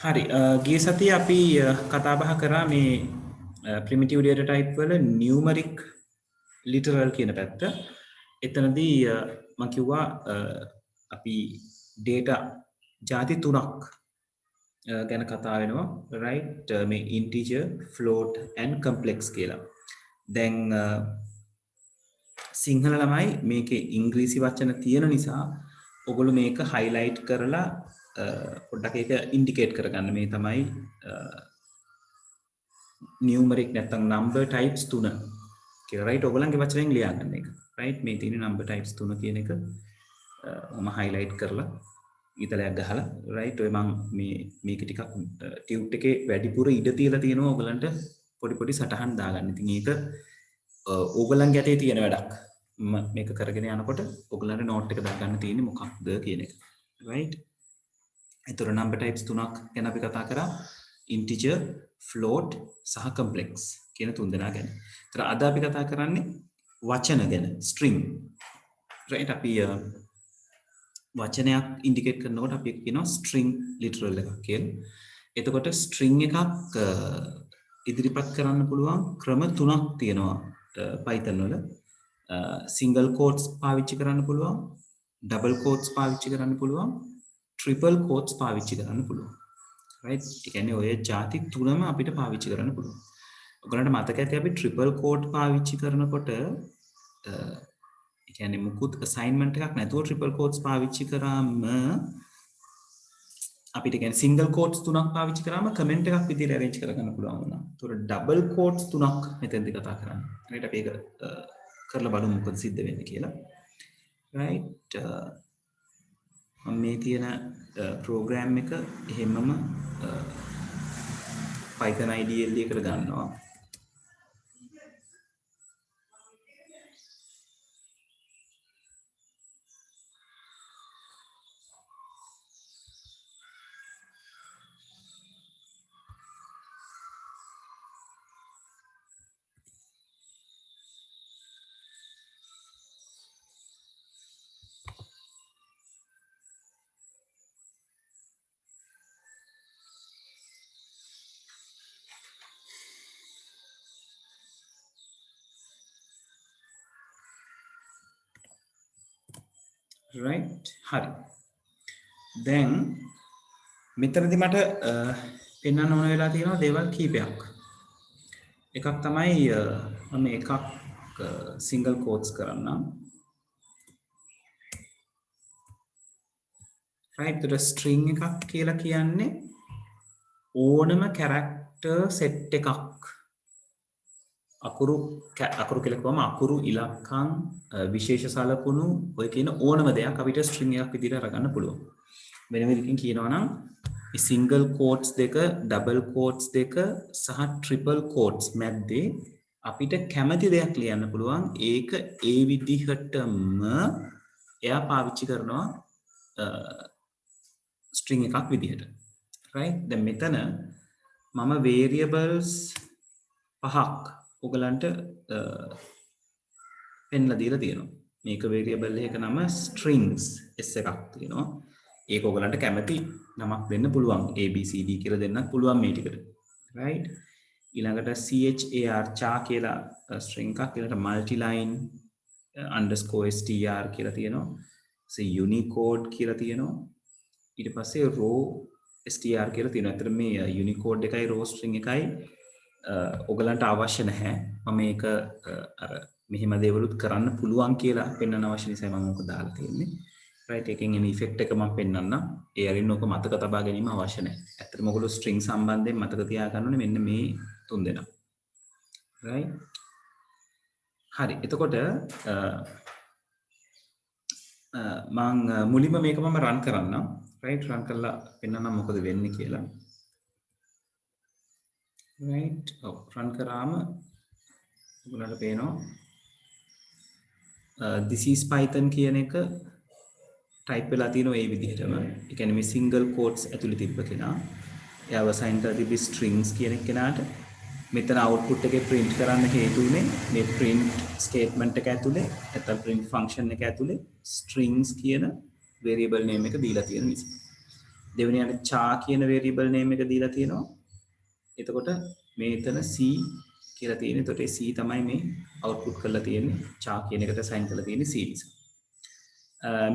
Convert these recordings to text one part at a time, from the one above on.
හරි ගිය සතියේ අපි කතා බහ කරා මේ primitive data type වල numeric literal කියන පැත්ත. එතනදී මම කිව්වා අපි data ಜಾති තුනක් ගැන කතා වෙනවා right මේ integer float and complex කියලා. දැන් සිංහල ළමයි මේකේ ඉංග්‍රීසි වචන තියෙන නිසා ඔගොල්ලෝ මේක highlight කරලා පොඩ්ඩක් ඒක ඉන්ඩිකේට් කරගන්න මේ තමයි numeric නැත්නම් number types තුන කියලා right ඔයගොල්ලන්ගේ වචනෙන් ලියා ගන්න එක right මේ තියෙන number types තුන කියන එක මම highlight කරලා ඊතලයක් ගහලා right ඔය මම මේක ටිකක් ටියුට් එකේ වැඩිපුර ඉඩ තියලා තියෙනවා ඔයගොල්ලන්ට පොඩි සටහන් දාගන්න. ඉතින් ඒක ඕගොල්ලන්ගේ අතේ තියෙන වැඩක්. මේක කරගෙන යනකොට ඔයගොල්ලන්ට නෝට් එක දාගන්න තියෙන්නේ මොකක්ද කියන එක right. එතකොට number types තුනක් ගැන අපි කතා කරා integer float සහ complex කියන තුන් දෙනා ගැන. ඒතර අද අපි කතා කරන්නේ වචන ගැන string right. අපි වචනයක් ඉන්ඩිකේට් කරනකොට අපි කියනවා string literal එකක් කියලා. එතකොට string එකක් ඉදිරිපත් කරන්න පුළුවන් ක්‍රම තුනක් තියෙනවා Python වල. single quotes පාවිච්චි කරන්න පුළුවන්, double quotes පාවිච්චි කරන්න පුළුවන්, triple quotes පාවිච්චි කරන්න පුළුවන් right. ඒ කියන්නේ ඔය ಜಾති තුනම අපිට පාවිච්චි කරන්න පුළුවන්. ඔයගලන්ට මතක ඇති අපි triple quote පාවිච්චි කරනකොට ඒ කියන්නේ මුකුත් assignment එකක් නැතුව triple quotes පාවිච්චි කරාම අපිට කියන්නේ single quotes තුනක් පාවිච්චි කරාම comment එකක් විදිහට arrange කරගන්න පුළුවන් වුණා. ඒතකොට double quotes තුනක් මෙතෙන්දී කතා කරන්නේ. right අපි ඒක කරලා බලමු මොකද සිද්ධ වෙන්නේ කියලා. right මේ තියෙන ප්‍රෝග්‍රෑම් එක එහෙමම Python IDLE එකට ගන්නවා. right හරි. දැන් මෙතනදී මට පෙන්වන්න ඕන වෙලා තියෙනවා දේවල් කීපයක්. එකක් තමයි මම එකක් single quotes කරන්නම් right. ඒතර string එකක් කියලා කියන්නේ ඕනම character set එකක් අකුරු කියලා කිව්වම අකුරු ඉලක්කම් විශේෂ සලකුණු ඔය කියන ඕනම දෙයක් අපිට string එකක් විදිහට අරගන්න පුළුවන්. වෙන විදිහකින් කියනවා නම් මේ single quotes දෙක, double quotes දෙක සහ triple quotes මැද්දේ අපිට කැමති දෙයක් ලියන්න පුළුවන්. ඒක ඒ විදිහටම එයා පාවිච්චි කරනවා string එකක් විදිහට right. දැන් මෙතන මම variables පහක් ඔයගලන්ට පෙන්ලා දීලා තියෙනවා. මේක variable එකක නම strings s එකක් තියෙනවා. ඒක ඔයගලන්ට කැමති නමක් දෙන්න පුළුවන්. abcd කියලා දෙන්නත් පුළුවන් මේ ටිකට right. ඊළඟට char කියලා string එකක්, ඊළඟට multiline _str කියලා තියෙනවා. unicode කියලා තියෙනවා. ඊට පස්සේ row str කියලා තියෙනවා. අතර මේ unicode එකයි row string එකයි ඔයගලන්ට අවශ්‍ය නැහැ. මම මේක අර මෙහෙම දේවලුත් කරන්න පුළුවන් කියලා පෙන්වන්න අවශ්‍ය නිසා මම මොකද දාලා තියෙන්නේ right. එකෙන් එන ඉෆෙක්ට් එක මම පෙන්වන්නම්. ඒ අරින්න ඔක මතක තබා ගැනීම අවශ්‍ය නැහැ. ඇත්තටම ඔයගොල්ලෝ string සම්බන්ධයෙන් මතක තියාගන්න ඕනේ මෙන්න මේ තුන් දෙනා right. හරි. එතකොට මම මුලින්ම මේක මම run කරන්නම් right. run කරලා පෙන්වන්නම් මොකද වෙන්නේ කියලා right. run කරාම ඔයගොල්ලන්ට පේනවා this is Python කියන එක type වෙලා තියෙනවා ඒ විදිහටම. ඒ කියන්නේ මේ single quotes ඇතුලේ තිබ්බ කෙනා එයාව assign කරලා තිබි strings කියන කෙනාට මෙතන output එකේ print කරන්න හේතු උනේ මේ print statement එක ඇතුලේ නැත්නම් print function එක ඇතුලේ strings කියන variable name එක දීලා තියෙන නිසා. දෙවෙනියට චා කියන variable name එක දීලා තියෙනවා. එතකොට මේතන c කියලා තියෙන. එතකොට c තමයි මේ output කරලා තියෙන්නේ. චා කියන එකට assign කරලා තියෙන්නේ c නිසා.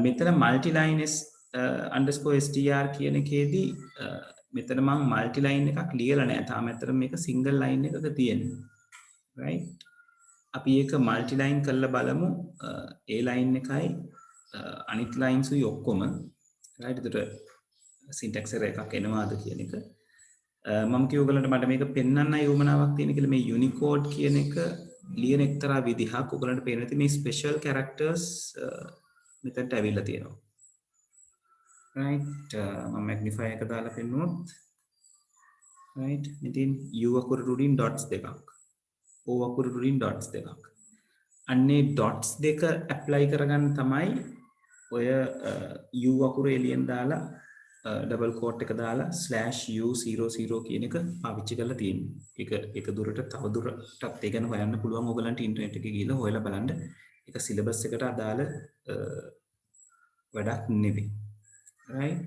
මෙතන multi-line underscore str කියන එකේදී මෙතන මම multi-line එකක් ලියලා නැහැ. තාම ඇත්තට මේක single line එකක තියෙන්නේ. right? අපි ඒක multi-line කරලා බලමු. ඒ line එකයි අනිත් lines උයි ඔක්කොම right? එතකොට syntax error එකක් එනවාද කියන එක. මම කිව්ව ඔයගලන්ට මට මේක පෙන්වන්නයි උවමනාවක් තියෙන කියලා මේ Unicode කියන එක ලියන එක්තරා විදිහක් ඔයගලන්ට පේන ඇති මේ special characters මෙතනට ඇවිල්ලා තියෙනවා. right? මම magnify එක දාලා පෙන්නුවොත් right? ඉතින් u අකුරු රුඩින් dots දෙකක් o අකුරු රුඩින් dots දෙකක්. අන්නේ dots දෙක apply කරගන්න තමයි ඔය u අකුරු එළියෙන් දාලා double quote එක දාලා /u00 කියන එක පාවිච්චි කරලා තියෙන්නේ. ඒක දුරට තව දුරටත් ඒ ගැන හොයන්න පුළුවන් ඔයගලන්ට ඉන්ටර්නෙට් එකේ ගිහලා හොයලා බලන්න. ඒක සිලබස් එකට අදාළ වැඩක් නෙවෙයි. right?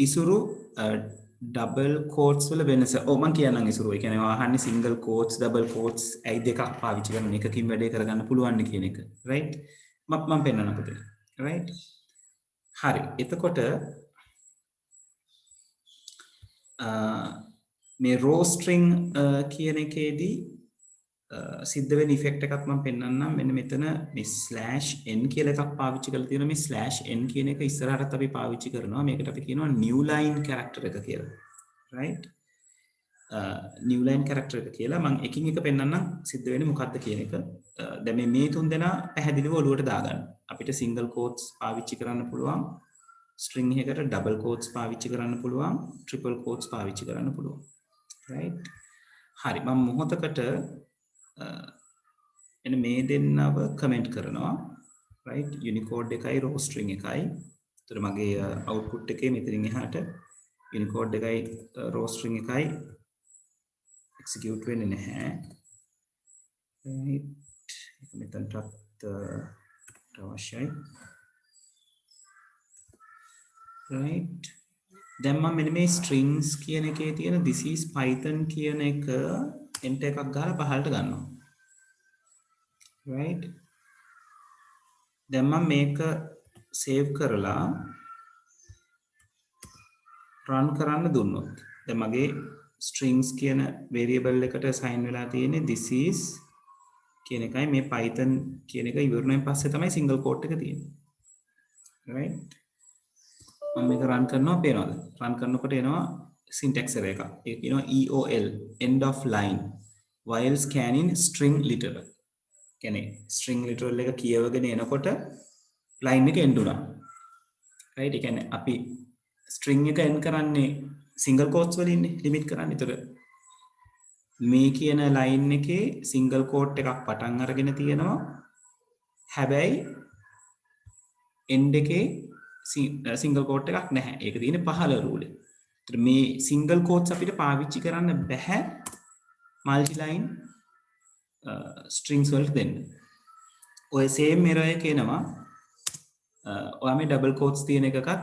ඉසුරු double quotes වල වෙනස මම කියන්නම් ඉසුරු. ඒ කියන්නේ අහන්නේ single quotes double quotes ඇයි දෙකක් පාවිච්චි කරන එකකින් වැඩේ කරගන්න පුළුවන් නේ කියන එක. right? මම පෙන්නන්න පුතේ. right? හරි. එතකොට මේ row string කියන එකේදී සිද්ධ වෙන ඉෆෙක්ට් එකක් මම පෙන්නන්නම්. මෙන්න මෙතන මේ /n කියලා එකක් පාවිච්චි කරලා තියෙනවා. මේ /n කියන එක ඉස්සරහටත් අපි පාවිච්චි කරනවා. මේකට අපි කියනවා new line character එක කියලා. right? new line character එක කියලා මම එකින් එක පෙන්නන්නම් සිද්ධ වෙන්නේ මොකක්ද කියන එක. දැන් මේ තුන් දෙනා පැහැදිලිව ඔලුවට දාගන්න. අපිට single quotes පාවිච්චි කරන්න පුළුවන්. string එකකට double quotes පාවිච්චි කරන්න පුළුවන්. triple quotes පාවිච්චි කරන්න පුළුවන්. right? හරි. මම මොහොතකට එන මේ දෙන්නව කමෙන්ට් කරනවා. right? Unicode එකයි row string එකයි. ඒතර මගේ output එකේ මෙතනින් එහාට Unicode එකයි row string එකයි execute වෙන්නේ නැහැ. right? ඒක මෙතනටත් අවශ්‍යයි. right? දැන් මම මෙන්න මේ strings කියන එකේ තියෙන this is python කියන එක enter එකක් ගහලා පහළට ගන්නවා. right? දැන් මම මේක save කරලා run කරන්න දුන්නොත් දැන් මගේ strings කියන variable එකට assign වෙලා තියෙන්නේ this is කියන එකයි මේ python කියන එක ඉවරණයෙන් පස්සේ තමයි single quote එක තියෙන්නේ. right? මම මේක run කරනවා පේනවද? run කරනකොට එනවා syntax error එකක්. ඒක කියනවා EOL end of line while scanning string literal. කියන්නේ string literal එක කියවගෙන එනකොට line එක end වුණා. right? ඒ කියන්නේ අපි string එක end කරන්නේ single quotes වලින් limit කරන්නේ. ඒතර මේ කියන line එකේ single quote එකක් පටන් අරගෙන තියෙනවා. හැබැයි end එකේ single quote එකක් නැහැ. ඒක තියෙන්නේ පහළ rule. ඒතර මේ single quotes අපිට පාවිච්චි කරන්න බෑ multi line strings වලට දෙන්න. ඔය same error එක එනවා. ඔයා මේ double quotes තියෙන එකකත්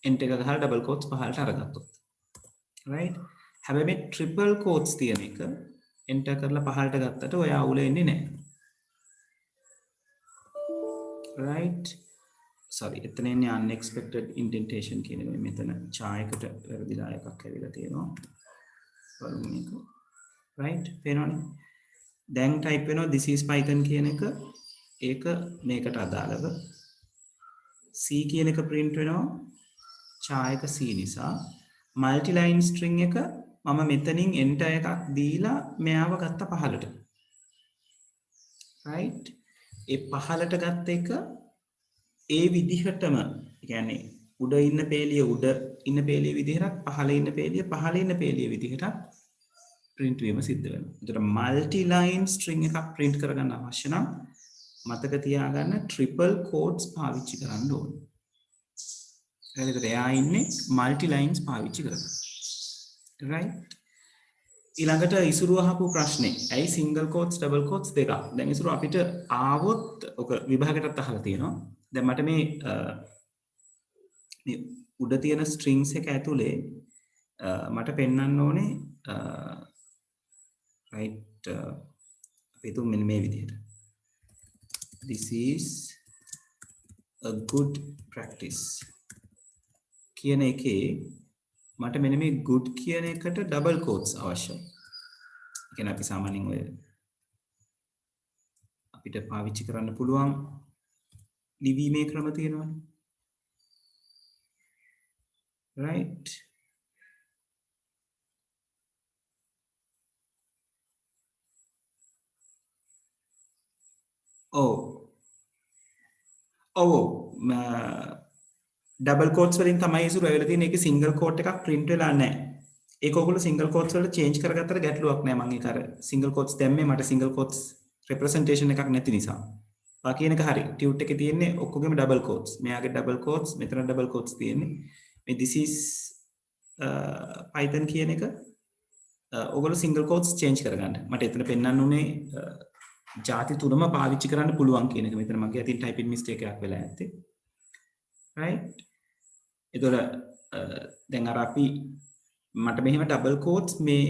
enter එක ගහලා double quotes පහළට අරගත්තොත්. right? හැබැයි මේ triple quotes තියෙන එක enter කරලා පහළට ගත්තට ඔය අවුල එන්නේ නැහැ. right? sorry එතන එන්නේ unexpected indentation කියන එක. මෙතන ඡායකට වැරදිලා එකක් ඇවිල්ලා තියෙනවා. බලමු මේක. right? පේනවනේ. දැන් type වෙනවා this is python කියන එක. ඒක මේකට අදාළව c කියන එක print වෙනවා. ඡායක c නිසා multi line string එක මම මෙතනින් enter එකක් දීලා මෙයාව ගත්ත පහළට. right? ඒ පහළට ගත්ත එක ඒ විදිහටම කියන්නේ උඩ ඉන්න පේලිය උඩ ඉන්න පේලිය විදිහට පහළ ඉන්න පේලිය විදිහට print වීම සිද්ධ වෙනවා. ඒතර multi line string එකක් print කරගන්න අවශ්‍ය නම් මතක තියාගන්න triple quotes පාවිච්චි කරන්න ඕනේ. ඒකට එයා ඉන්නේ multi lines පාවිච්චි කරලා. right? ඊළඟට ඉසුරු අහපු ප්‍රශ්නේ ඇයි සිංගල් කෝට්ස් ඩබල් කෝට්ස් දෙකක් දැන් ඉසුරු අපිට ආවොත් ඔක විභාගයටත් අහලා තියෙනවා දැන් මට මේ උඩ තියෙන ස්ට්‍රින්ග්ස් එක ඇතුලේ මට පෙන්වන්න ඕනේ right අපි තුන් මෙන්න මේ විදිහට this is a good practice කියන එකේ මට මෙන්න මේ good කියන එකට double quotes අවශ්‍යයි. ඒ කියන්නේ අපි සාමාන්‍යයෙන් ඔය අපිට පාවිච්චි කරන්න පුළුවන් ලිවීමේ ක්‍රම තියෙනවනේ. right ඩබල් කෝට්ස් වලින් තමයි ඉසුරු ඇවිල්ලා තියෙන්නේ. ඒකේ සිංගල් කෝට් එකක් print වෙලා නැහැ. ඒක ඔයගොල්ලෝ සිංගල් කෝට්ස් වල change කරගත්තට ගැටලුවක් නැහැ. මම ඒක අර සිංගල් කෝට්ස් දැම්මේ මට සිංගල් කෝට්ස් representation එකක් නැති නිසා. වා කියන එක හරි. tut එකේ තියෙන්නේ ඔක්කොගෙම ඩබල් කෝට්ස්. මෙයාගේ ඩබල් කෝට්ස්, මෙතන ඩබල් කෝට්ස් තියෙන්නේ. මේ this is python කියන එක ඔයගොල්ලෝ සිංගල් කෝට්ස් change කරගන්න. මට එතන පෙන්වන්න උනේ ಜಾති තුනම පාවිච්චි කරන්න පුළුවන් කියන එක. මෙතන මගේ අතින් typing mistake එකක් වෙලා ඇත්තේ. right එතකොට දැන් අර අපි මට මෙහෙම ඩබල් කෝට්ස් මේ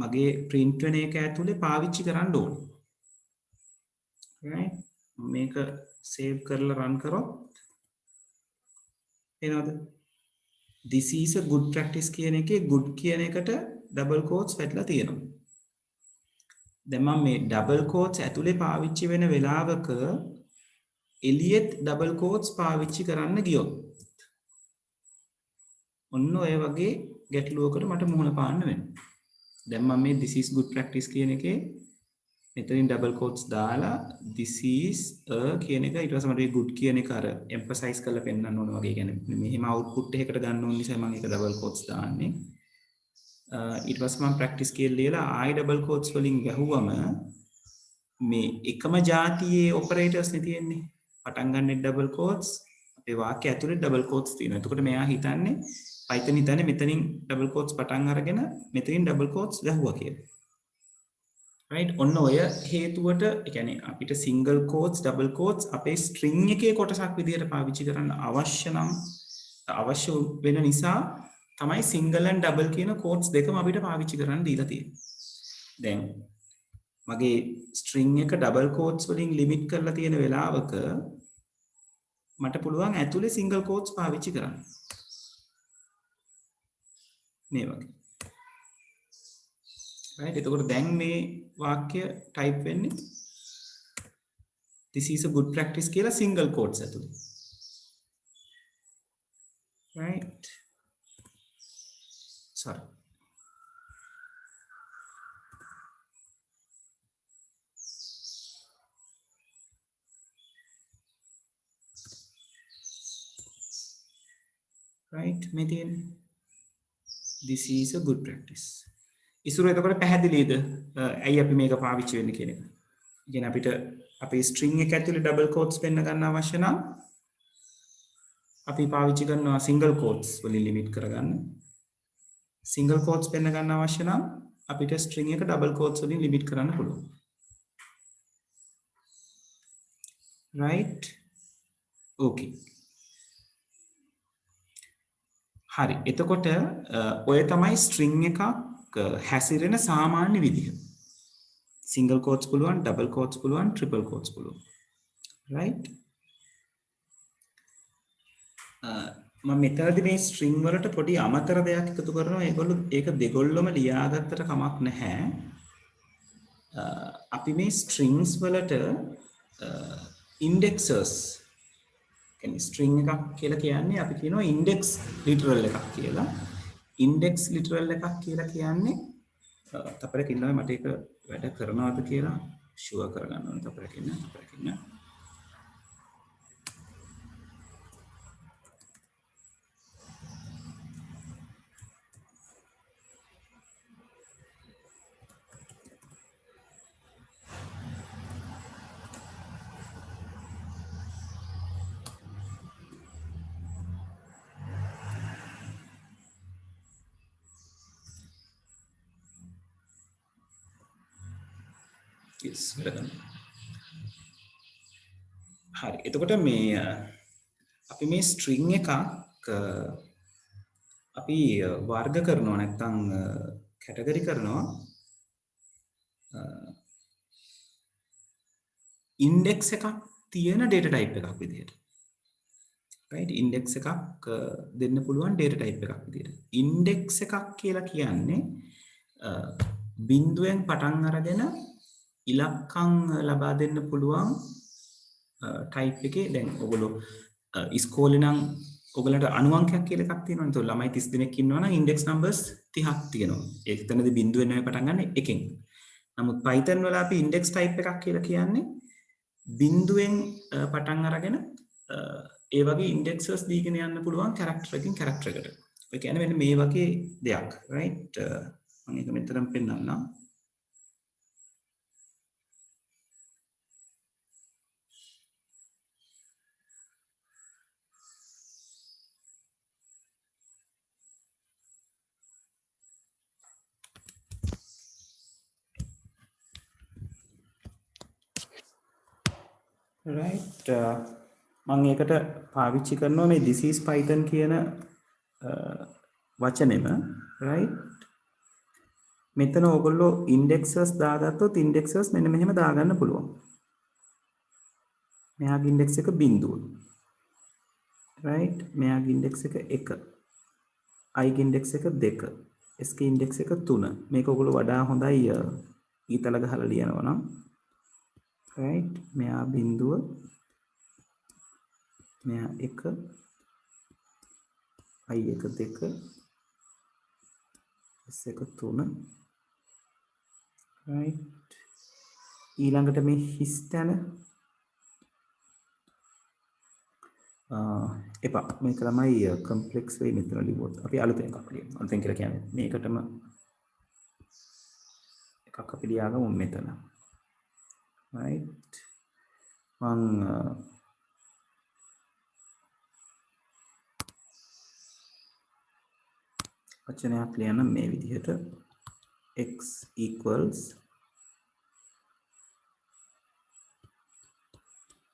මගේ print වෙන එක ඇතුලේ පාවිච්චි කරන්න ඕනේ. right මේක save කරලා run කරොත් එනවද this is a good practice කියන එකේ good කියන එකට ඩබල් කෝට්ස් වැටලා තියෙනවා. දැන් මම මේ ඩබල් කෝට්ස් ඇතුලේ පාවිච්චි වෙන වෙලාවක එලියෙත් ඩබල් කෝට්ස් පාවිච්චි කරන්න ගියොත් ඔන්න ඔය වගේ ගැටලුවකට මට මුහුණ පාන්න වෙනවා. දැන් මම මේ this is good practice කියන එකේ මෙතනින් ඩබල් කෝට්ස් දාලා this is a කියන එක ඊට පස්සේ මට good කියන එක අර emphasize කරලා පෙන්නන්න ඕන වගේ. කියන්නේ මෙහෙම output එකකට ගන්න ඕන නිසා මම ඒක ඩබල් කෝට්ස් දාන්නේ. ඊට පස්සේ මම practice කියලා ලියලා ආයි ඩබල් කෝට්ස් වලින් ගැහුවම මේ එකම જાතියේ operators නේ තියෙන්නේ. පටන් ගන්න ඩබල් කෝට්ස් අපේ වාක්‍ය ඇතුලේ ඩබල් කෝට්ස් තියෙනවා. එතකොට මෙයා හිතන්නේ Python හිතන්නේ මෙතනින් ඩබල් කෝට්ස් පටන් අරගෙන මෙතනින් ඩබල් කෝට්ස් ගහුවා කියලා. right ඔන්න ඔය හේතුවට ඒ කියන්නේ අපිට සිංගල් කෝට්ස් ඩබල් කෝට්ස් අපේ string එකේ කොටසක් විදිහට පාවිච්චි කරන්න අවශ්‍ය වෙන නිසා තමයි single and double කියන කෝට්ස් දෙකම අපිට පාවිච්චි කරන්න දීලා තියෙන්නේ. දැන් මගේ string එක double quotes වලින් limit කරලා තියෙන වෙලාවක මට පුළුවන් ඇතුලේ single quotes පාවිච්චි කරන්න. මේ වගේ. right එතකොට දැන් මේ වාක්‍ය type වෙන්නේ this is a good practice කියලා single quotes ඇතුලේ. right sorry right මේ තියෙන්නේ this is a good practice. ඉසුරු එතකොට පැහැදිලිද ඇයි අපි මේක පාවිච්චි වෙන්නේ කියන එක. කියන්නේ අපිට අපේ string එක ඇතුලේ double quotes පෙන්න ගන්න අවශ්‍ය නම් අපි පාවිච්චි කරනවා single quotes වලින් limit කරගන්න. single quotes පෙන්න ගන්න අවශ්‍ය නම් අපිට string එක double quotes වලින් limit කරන්න පුළුවන්. right okay හරි එතකොට ඔය තමයි string එකක් හැසිරෙන සාමාන්‍ය විදිහ. single quotes පුළුවන් double quotes පුළුවන් triple quotes පුළුවන්. right මම මෙතනදී මේ string වලට පොඩි අමතර දෙයක් එකතු කරනවා. ඒගොල්ලෝ ඒක දෙගොල්ලොම ලියාගත්තට කමක් නැහැ. අපි මේ strings වලට indexes කියන්නේ string එකක් කියලා කියන්නේ අපි කියනවා index literal එකක් කියලා. index literal එකක් කියලා කියන්නේ තපරක ඉන්නවා මට ඒක වැඩ කරනවද කියලා ෂුවර් කරගන්න ඕනේ. තපරක ඉන්න yes welcome හරි එතකොට මේ අපි මේ string එකක් අපි වර්ග කරනවා නැත්නම් කැටගරි කරනවා ඉන්ඩෙක්ස් එකක් තියෙන data type එකක් විදිහට right ඉන්ඩෙක්ස් එකක් දෙන්න පුළුවන් data type එකක් විදිහට ඉන්ඩෙක්ස් එකක් කියලා කියන්නේ බිඳුවෙන් පටන් අරගෙන ඉලක්කම් ලබා දෙන්න පුළුවන් type එකේ දැන් ඔයගොල්ලෝ ඉස්කෝලේ නම් ඔයගලන්ට අණුවංකයක් කියලා එකක් තියෙනවා නේද? ළමයි 30 දෙනෙක් ඉන්නවා නම් index numbers 30ක් තියෙනවා. ඒක තැනදී බිඳුවෙන් නෙවෙයි පටන් ගන්න එකෙන්. නමුත් Python වල අපි index type එකක් කියලා කියන්නේ බිඳුවෙන් පටන් අරගෙන ඒ වගේ indexes දීගෙන යන්න පුළුවන් character එකකින් character එකට. ඒ කියන්නේ මෙන්න මේ වගේ දෙයක්, right? මම ඒක මෙතනම පෙන්නන්නම්. right මම ඒකට පාවිච්චි කරනවා මේ this is python කියන වචනේම right මෙතන ඔයගොල්ලෝ indexes දාගත්තොත් indexes මෙන්න මෙහෙම දාගන්න පුළුවන් මෙයාගේ index එක බිඳුව right මෙයාගේ index එක 1 i ගේ index එක 2 s ගේ index එක 3 මේක ඔයගොල්ලෝ වඩා හොඳයි ඊතල ගහලා ලියනවා නම් right මෙයා බිඳුව මෙයා 1 i එක 2 s එක 3 right ඊළඟට මේ හිස් තැන එපා මේක තමයි කම්ප්ලෙක්ස් වෙයි මෙතන ලිව්වොත් අපි අලුතෙන් එකක් ලියමු අලුතෙන් කියලා කියන්නේ මේකටම එකක් අපි ලියාගමු මෙතන right මං වචනයක් ලියන්න මේ විදිහට x equals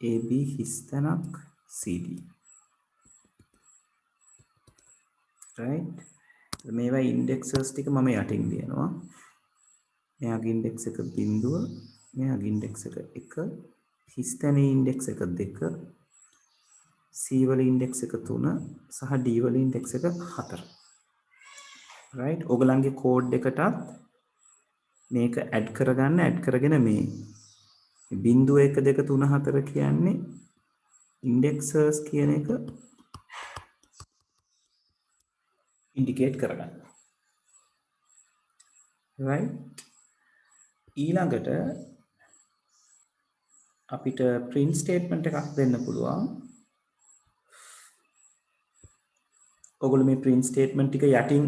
ab හිස්තැනක් cd right මේවා indexes ටික මම යටින් ලියනවා මෙයාගේ index එක බිඳුව මෙයාගේ index එක 1 හිස්තැනේ index එක 2 c වල index එක 3 සහ d වල index එක 4 right ඔයගලන්ගේ කෝඩ් එකටත් මේක ඇඩ් කරගන්න ඇඩ් කරගෙන මේ බිඳුව 1 2 3 4 කියන්නේ indexes කියන එක indicate කරගන්න right ඊළඟට අපිට print statement එකක් දෙන්න පුළුවන් ඔයගොල්ලෝ මේ print statement ටික යටින්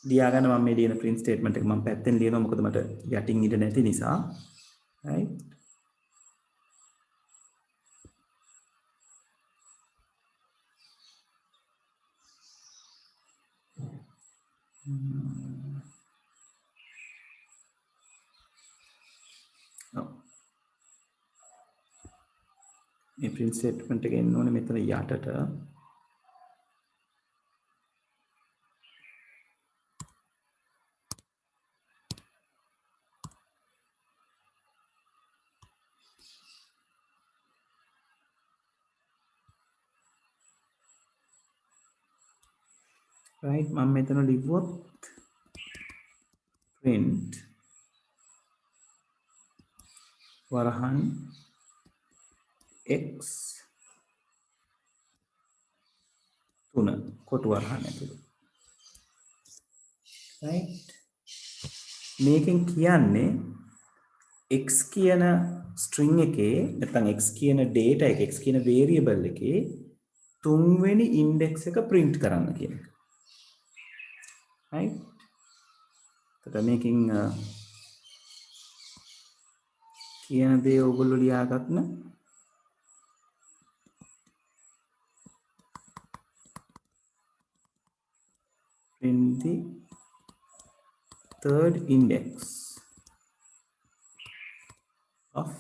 ලියාගන්න මම මේ ලියන print statement එක මම පැත්තෙන් ලියනවා මොකද මට යටින් ඉඳ නැති නිසා right මේ print statement එක එන්න ඕනේ මෙතන යටට right මම මෙතන ලිව්වොත් print වරහන් x 3 කොටු වරහන් ඇතුළේ right මේකෙන් කියන්නේ x කියන string එකේ නැත්නම් x කියන data එක x කියන variable එකේ තුන්වෙනි index එක print කරන්න කියන එක right එතකොට මේකෙන් කියන දේ ඔයගොල්ලෝ ලියාගන්න print the third index of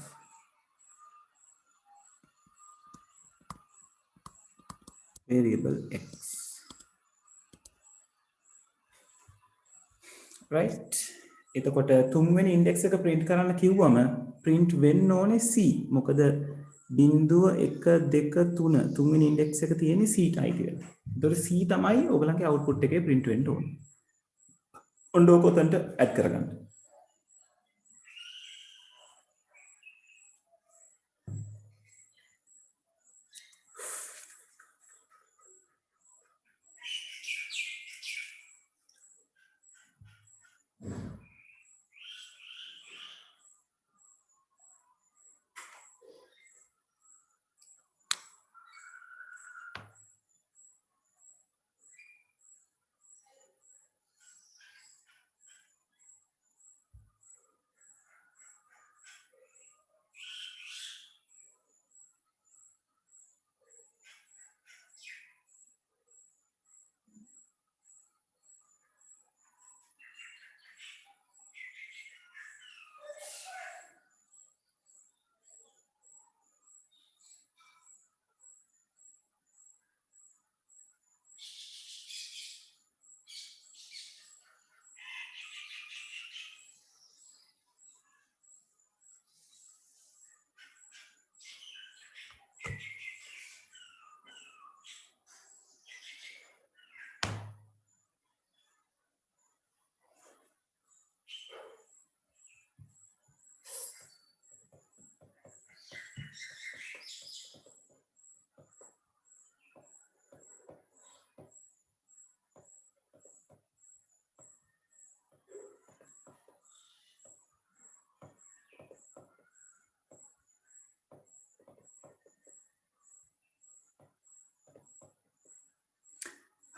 variable x, right? එතකොට තුන්වෙනි ඉන්ඩෙක්ස් එක print කරන්න කිව්වම print වෙන්න ඕනේ c. මොකද බිංදුව 1 2 3 තුන්වෙනි ඉන්ඩෙක්ස් එක තියෙන්නේ c ටයි කියලා. ඒතකොට c තමයි ඔයගලගේ output එකේ print වෙන්න ඕනේ. ඔන්න ඕක උතන්ට add කරගන්න.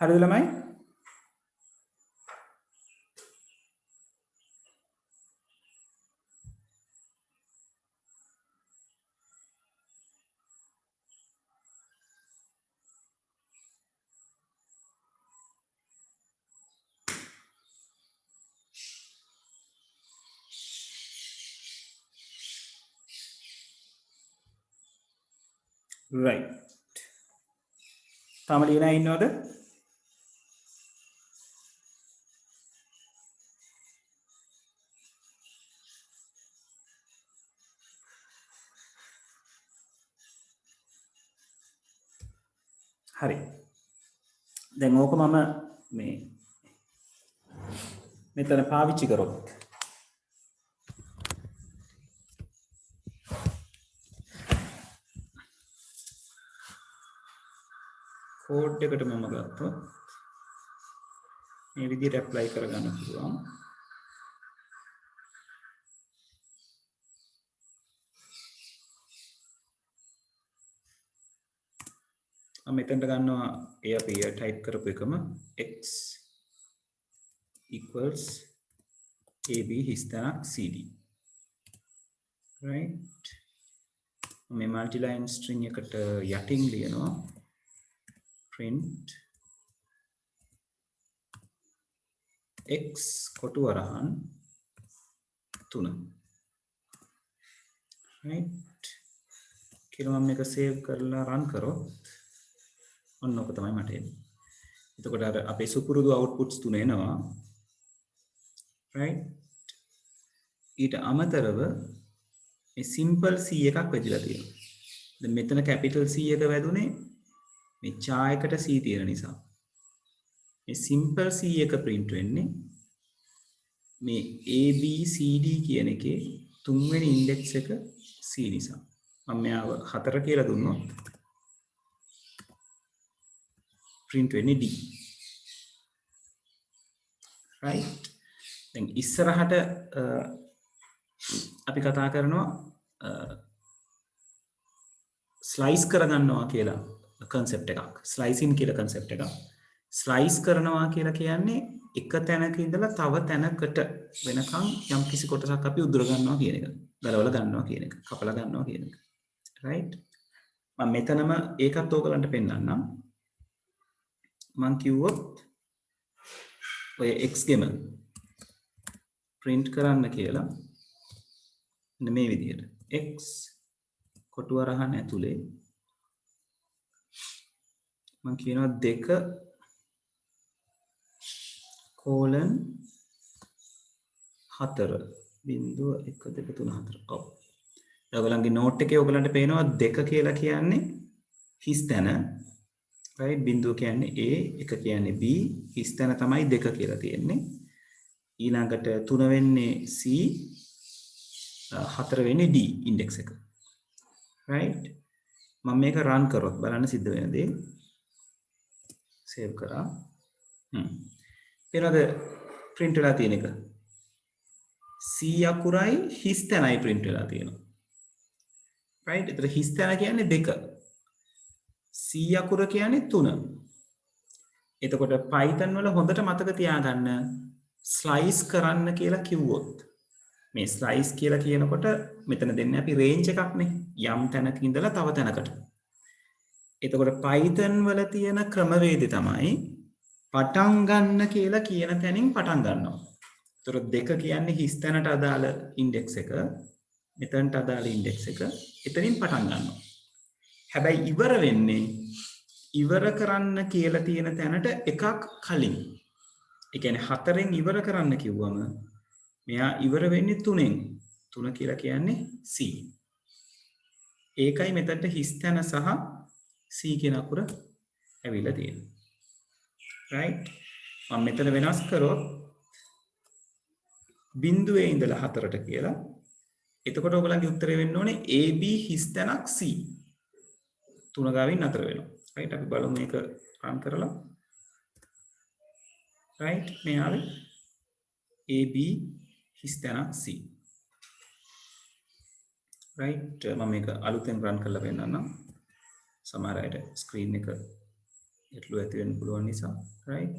හරිද ළමයි? right. තාම ලියනා ඉන්නවද? හරි. දැන් ඕක මම මේ මෙතන පාවිච්චි කරොත් කෝඩ් එකට මම ගත්තොත් මේ විදිහට ඇප්ලයි කරගන්න පුළුවන්. මෙතෙන්ට ගන්නවා ඒ අපි ටයිප් කරපු එකම x equals ab හිස්තැනක් cd, right? මේ multi-line string එකට යටින් ලියනවා print x කොටු වරහන් 3, right? කියලා මම මේක save කරලා run කරොත් ඔන්න ඔක තමයි මට එන්නේ. එතකොට අර අපේ සුපුරුදු outputs තුන එනවා, right? ඊට අමතරව මේ simple c එකක් වැදිලා තියෙනවා. දැන් මෙතන capital C එක වැදුනේ මේ ඡායකට c තියෙන නිසා. මේ simple c එක print වෙන්නේ මේ ABCD කියන එකේ තුන්වෙනි index එක c නිසා. මම මෙයාව 4 කියලා දුන්නොත් print වෙන්නේ D, right? දැන් ඉස්සරහට අපි කතා කරනවා ස්ලයිස් කරගන්නවා කියලා concept එකක්. slicing කියලා concept එකක්. ස්ලයිස් කරනවා කියලා කියන්නේ එක තැනක ඉඳලා තව තැනකට වෙනකන් යම් කිසි කොටසක් අපි උදුර ගන්නවා කියන එක. ගලවලා ගන්නවා කියන එක. කපලා ගන්නවා කියන එක. right? මම මෙතනම ඒකත් ඕගලන්ට පෙන්නන්නම්. මං කිව්වොත් ඔය x ගෙම print කරන්න කියලා මේ විදිහට x කොටුව රහන ඇතුලේ මම කියනවා 2 කෝලන් 4 බිංදුව 1 2 3 4 ඔව් ඔයගොල්ලන්ගේ නෝට් එකේ ඔයගොල්ලන්ට පේනවා 2 කියලා කියන්නේ හිස් තැන right බිංදුව කියන්නේ a 1 කියන්නේ b හිස් තැන තමයි 2 කියලා තියෙන්නේ ඊළඟට 3 වෙන්නේ c 4 වෙන්නේ d ඉන්ඩෙක්ස් එක right මම මේක රන් කරොත් බලන්න සිද්ධ වෙන දේ සේව් කරා එනවාද print වෙලා තියෙන එක c අකුරයි හිස් තැනයි print වෙලා තියෙනවා right එතන හිස් තැන කියන්නේ 2 c අකුර කියන්නේ 3 එතකොට Python වල හොඳට මතක තියාගන්න ස්ලයිස් කරන්න කියලා කිව්වොත් මේ ස්ලයිස් කියලා කියනකොට මෙතන දෙන්නේ අපි රේන්ජ් එකක් නේ යම් තැනක ඉඳලා තව තැනකට එතකොට Python වල තියෙන ක්‍රමවේදය තමයි පටන් ගන්න කියලා කියන තැනින් පටන් ගන්නවා. එතකොට 2 කියන්නේ හිස් තැනට අදාළ ඉන්ඩෙක්ස් එක මෙතනට අදාළ ඉන්ඩෙක්ස් එක එතනින් පටන් ගන්නවා. හැබැයි ඉවර වෙන්නේ ඉවර කරන්න කියලා තියෙන තැනට එකක් කලින්. ඒ කියන්නේ 4න් ඉවර කරන්න කිව්වම මෙයා ඉවර වෙන්නේ 3න්. 3 කියලා කියන්නේ C. ඒකයි මෙතනට හිස් තැන සහ C කියන අකුර ඇවිල්ලා තියෙන්නේ. right? මම මෙතන වෙනස් කරොත් බිංදුවේ ඉඳලා 4ට කියලා. එතකොට ඔයගලගේ උත්තරේ වෙන්න ඕනේ AB හිස් තැනක් C. 3 ගාවින් නතර වෙනවා. right? අපි බලමු මේක රන් කරලා. right? මේ ආවේ AB හිස් තැනක් C. right? මම මේක අලුතෙන් රන් කරලා පෙන්නන්නම්. සමහර අයට ස්ක්‍රීන් එක ගැටලුව ඇති වෙන්න පුළුවන් නිසා right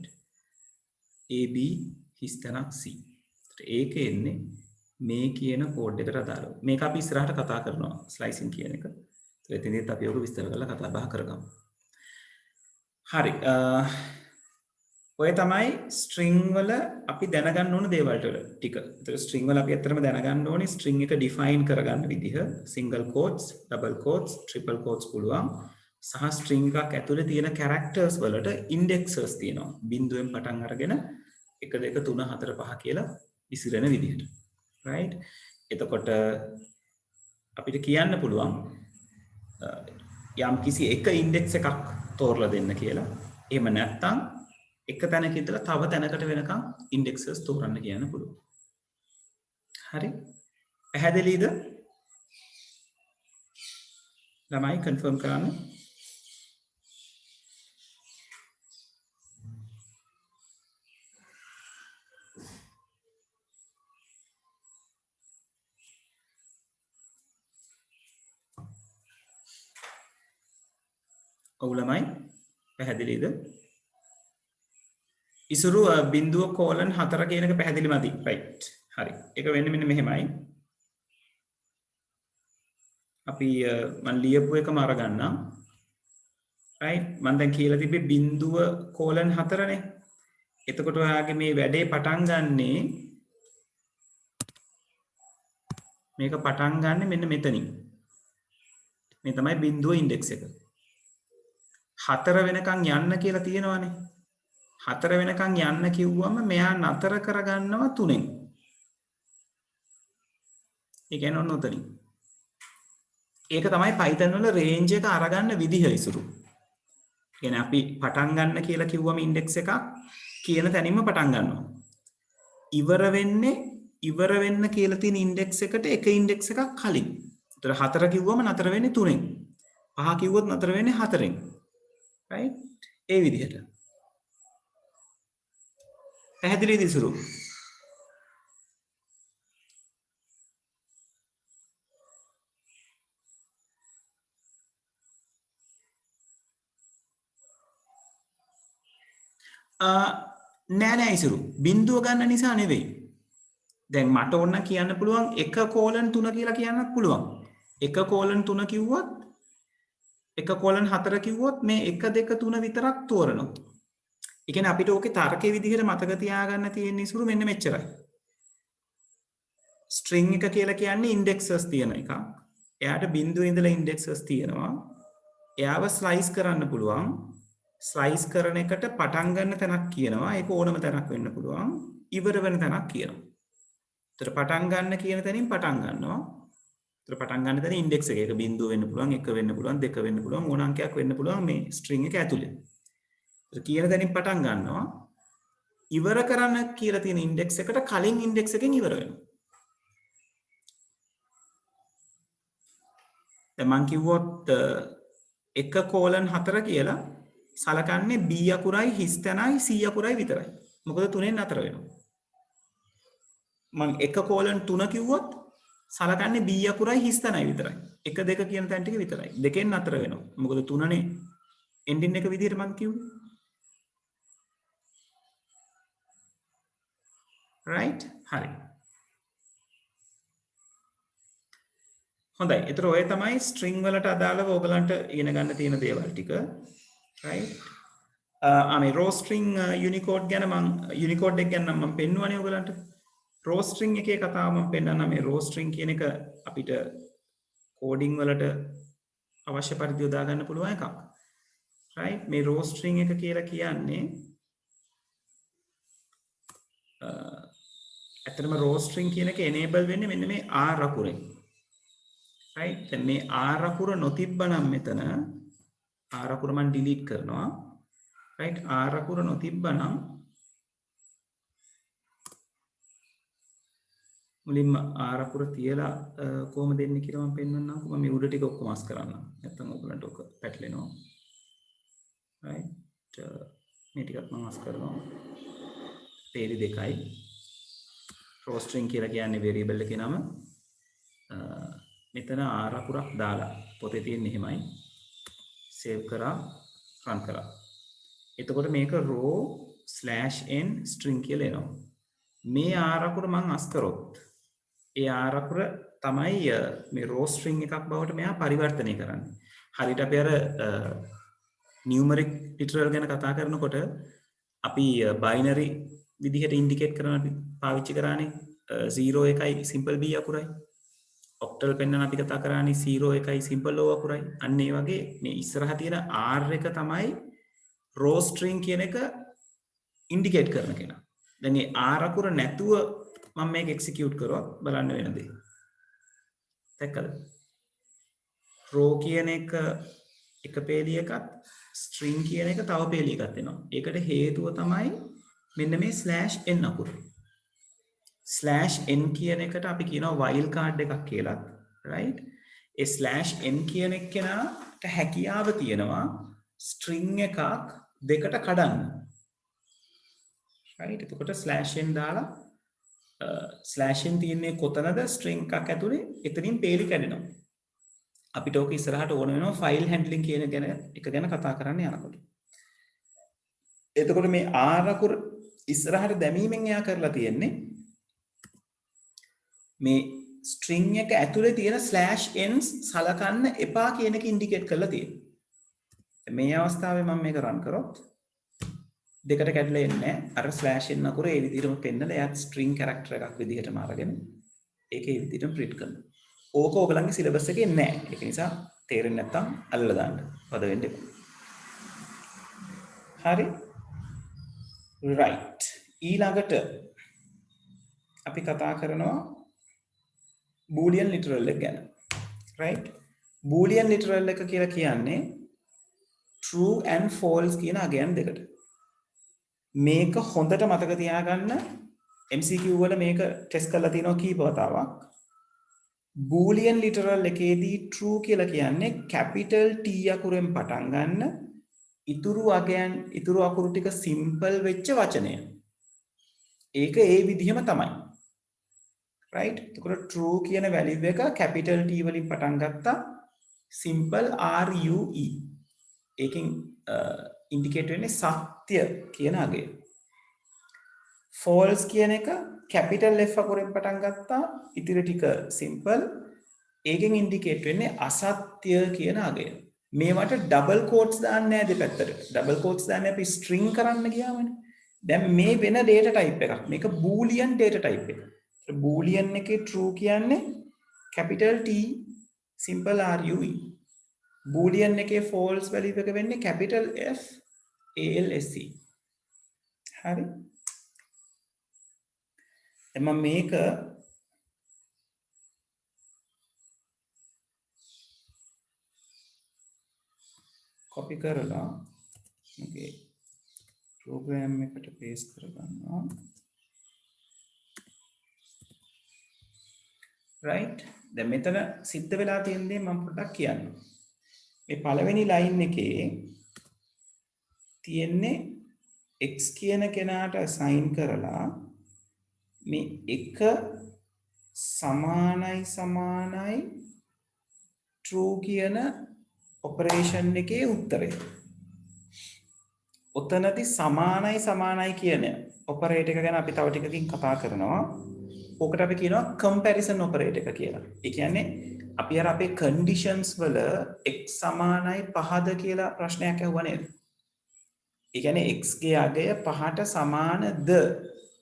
AB හිස් තැනක් C. ඒක එන්නේ මේ කියන කෝඩ් එකට අදාළව. මේක අපි ඉස්සරහට කතා කරනවා ස්ලයිසින් කියන එක. ඒත් එතනදිත් අපි ඔක විස්තර කරලා කතා බහ කරගමු. හරි. ඔය තමයි ස්ට්‍රින්ග් වල අපි දැනගන්න ඕන දේවල් ටික. ඒතර ස්ට්‍රින්ග් වල අපි ඇත්තටම දැනගන්න ඕනේ ස්ට්‍රින්ග් එක ඩිෆයින් කරගන්න විදිහ. Single courts, double courts, triple courts පුළුවන්. සහ ස්ට්‍රින්ග් එකක් ඇතුලේ තියෙන කැරක්ටර්ස් වලට ඉන්ඩෙක්සර්ස් තියෙනවා. බිංදුවෙන් පටන් අරගෙන 1 2 3 4 5 කියලා විසිරෙන විදිහට. right? එතකොට අපිට කියන්න පුළුවන් යම් කිසි එක ඉන්ඩෙක්ස් එකක් තෝරලා දෙන්න කියලා. එහෙම නැත්නම් එක තැනක ඉඳලා තව තැනකට වෙනකම් ඉන්ඩෙක්සර්ස් තෝරන්න කියන්න පුළුවන්. හරි? පැහැදිලිද? ළමයි කන්ෆර්ම් කරන්න. ඔව් ළමයි පැහැදිලිද? ඉසුරු බිංදුව කෝලන් 4 කියන එක පැහැදිලි මදි. right. හරි. ඒක වෙන්නේ මෙන්න මෙහෙමයි. අපි මම ලියපු එකම අරගන්නම්. right. මම දැන් කියලා තිබ්බේ බිංදුව කෝලන් 4 නේ. එතකොට ඔයාගේ මේ වැඩේ පටන් ගන්නේ මේක පටන් ගන්න මෙන්න මෙතනින්. මේ තමයි බිංදුව ඉන්ඩෙක්ස් එක. 4 වෙනකන් යන්න කියලා තියෙනවානේ. 4 වෙනකන් යන්න කිව්වම මෙයා නතර කරගන්නවා 3ෙන්. ඒ කියන්නේ ඔන්න උතනින්. ඒක තමයි Python වල රේන්ජ් එක අරගන්න විදිහ ඉසුරු. කියන්නේ අපි පටන් ගන්න කියලා කිව්වම ඉන්ඩෙක්ස් එකක් කියන තැනින්ම පටන් ගන්නවා. ඉවර වෙන්න කියලා තියෙන ඉන්ඩෙක්ස් එකට එක ඉන්ඩෙක්ස් එකක් කලින්. ඒතර 4 කිව්වම නතර වෙන්නේ 3ෙන්. 5 කිව්වොත් නතර වෙන්නේ 4ෙන්. right? ඒ විදිහට. පැහැදිලිද ඉසුරු? නෑ ඉසුරු. බිංදුව ගන්න නිසා නෙවෙයි. දැන් මට ඕන කියන්න පුළුවන් 1 කෝලන් 3 කියලා කියන්නත් පුළුවන්. 1 කෝලන් 3 කිව්වොත් 1 කෝලන් 4 කිව්වොත් මේ 1 2 3 විතරක් තෝරනවා. ඒ කියන්නේ අපිට ඕකේ තර්කයේ විදිහට මතක තියාගන්න තියෙන ඉසුරු මෙන්න මෙච්චරයි. string එක කියලා කියන්නේ indexes තියෙන එකක්. එයාට බිඳුවේ ඉඳලා indexes තියෙනවා. එයාව slice කරන්න පුළුවන්. slice කරන එකට පටන් ගන්න තැනක් කියනවා. ඒක ඕනම තැනක් වෙන්න පුළුවන්. ඉවර වෙන තැනක් කියනවා. ඒතර පටන් ගන්න කියන තැනින් පටන් ගන්නවා. ඒතර පටන් ගන්න තැන index එක. ඒක බිඳුව වෙන්න පුළුවන්, 1 වෙන්න පුළුවන්, 2 වෙන්න පුළුවන්, ඕන අංකයක් වෙන්න පුළුවන් මේ string එක ඇතුලේ. ඒතර කියන තැනින් පටන් ගන්නවා. ඉවර කරන්න කියලා තියෙන index එකට කලින් index එකෙන් ඉවර වෙනවා. දැන් මං කිව්වොත් 1:4 කියලා සලකන්නේ b අකුරයි හිස් තැනයි c අකුරයි විතරයි. මොකද තුනෙන් නතර වෙනවා. මං 1:3 කිව්වොත් සලකන්නේ b අකුරයි හිස් තැනයි විතරයි. 1 2 කියන තැන් ටික විතරයි. දෙකෙන් නතර වෙනවා. මොකද තුනනේ ending එක විදිහට මං කිව්වේ. right? හරි. හොඳයි. ඒතර ඔය තමයි string වලට අදාළව ඔයගලන්ට ඉගෙන ගන්න තියෙන දේවල් ටික. right? මේ raw string Unicode ගැන Unicode එක ගැන මම පෙන්නුවානේ ඔයගලන්ට. raw string එකේ කතාව මම පෙන්නන්නම්. මේ raw string කියන එක අපිට coding වලට අවශ්‍ය පරිදි යොදා ගන්න පුළුවන් එකක්. right? මේ raw string එක කියලා කියන්නේ ඇත්තටම raw string කියන එක enable වෙන්නේ මෙන්න මේ R අකුරෙන්. right? දැන් මේ R අකුර නොතිබ්බනම් මෙතන R අකුර මම delete කරනවා. right? R අකුර නොතිබ්බනම් මුලින්ම R අකුර තියලා කොහොම දෙන්නේ කියලා මම පෙන්වන්නම්කෝ. මම මේ උඩ ටික ඔක්කොම අස් කරන්නම්. නැත්තම් ඔයගලන්ට ඔක පැටලෙනවා. right? මේ ටිකත් මම අස් කරනවා. පේලි දෙකයි. raw string කියලා කියන්නේ variable එකේ නම. මෙතන R අකුරක් දාලා පොතේ තියෙන්නේ එහෙමයි. save කරා run කරා. එතකොට මේක raw/n string කියලා එනවා. මේ R අකුර මම අස් කරොත් ඒ R අකුර තමයි මේ raw string එකක් බවට මෙයා පරිවර්තනය කරන්නේ. හරියට අපි අර numeric literal ගැන කතා කරනකොට අපි binary විදිහට indicate කරන පාවිච්චි කරානේ 0 1යි simple b අකුරයි. octal පෙන්නන අපි කතා කරානේ 0 1යි simple o අකුරයි. අන්න ඒ වගේ මේ ඉස්සරහ තියෙන r එක තමයි raw string කියන එක indicate කරන කෙනා. දැන් මේ r අකුර නැතුව මම මේක execute කරොත් බලන්න වෙන දේ. දැක්කද? raw කියන එක එක පේලියකත් string කියන එක තව පේලියකත් එනවා. ඒකට හේතුව තමයි මෙන්න මේ /n අකුර. /n කියන එකට අපි කියනවා wild card එකක් කියලා. right? ඒ /n කියන එකනට හැකියාව තියෙනවා string එකක් දෙකට කඩන්න. right? එතකොට /n දාලා /n තියෙන්නේ කොතනද string එකක් ඇතුලේ එතනින් පේලි කැඩෙනවා. අපිට ඕක ඉස්සරහට ඕන වෙනවා file handling කියන එක ගැන කතා කරන්න යනකොට. එතකොට මේ r අකුර ඉස්සරහට දැමීමෙන් එයා කරලා තියෙන්නේ මේ string එක ඇතුලේ තියෙන /n සලකන්න එපා කියන එක indicate කරලා තියෙනවා. මේ අවස්ථාවේ මම මේක run කරොත් දෙකට කැඩලා එන්නේ නැහැ. අර /n අකුර ඒ විදිහටම පෙන්නලා එයාත් string character එකක් විදිහටම අරගෙන ඒක ඒ විදිහටම print කරනවා. ඕක ඔයගලන්ගේ syllabus එකේ නැහැ. ඒක නිසා තේරෙන්නේ නැත්තම් අල්ලලා දාන්න. පද වෙන්න එපා. හරි? right. ඊළඟට අපි කතා කරනවා boolean literal එක ගැන. right? boolean literal එක කියලා කියන්නේ true and false කියන අගයන් දෙකට. මේක හොඳට මතක තියාගන්න MCQ වල මේක ටෙස්ට් කරලා තියෙනවා කීප වතාවක්. boolean literal එකේදී true කියලා කියන්නේ capital T අකුරෙන් පටන් ගන්න ඉතුරු අකුරු ටික simple වෙච්ච වචනය. ඒක ඒ විදිහම තමයි. right? එතකොට true කියන value එක capital T වලින් පටන් ගත්තා simple RUE. ඒකෙන් indicate වෙන්නේ සත්‍ය කියන අගය. false කියන එක capital F අකුරෙන් පටන් ගත්තා ඉතිරි ටික simple. ඒකෙන් indicate වෙන්නේ අසත්‍ය කියන අගය. මේවට double quotes දාන්නේ නැහැ දෙපැත්තට. double quotes දාන්නේ අපි string කරන්න ගියාමනේ. දැන් මේ වෙන data type එකක්. මේක boolean data type එක. බූලියන් එකේ true කියන්නේ capital T simple RUE. බූලියන් එකේ false value එක වෙන්නේ capital F ALSE. හරි. එම මේක copy කරලා මගේ program එකට paste කරගන්නවා. right. දැන් මෙතන සිද්ධ වෙලා තියෙන දේ මම පොඩ්ඩක් කියන්නම්. මේ පළවෙනි line එකේ තියෙන්නේ x කියන කෙනාට assign කරලා මේ එක සමානයි true කියන operation එකේ උත්තරය. ඔතනදී සමානයි කියන operator එක ගැන අපි තව ටිකකින් කතා කරනවා. ඕකට අපි කියනවා comparison operator එක කියලා. ඒ කියන්නේ අපි අර අපේ conditions වල x සමානයි 5ද කියලා ප්‍රශ්නයක් අහුවා නේද? ඒ කියන්නේ x ගේ අගය 5ට සමානද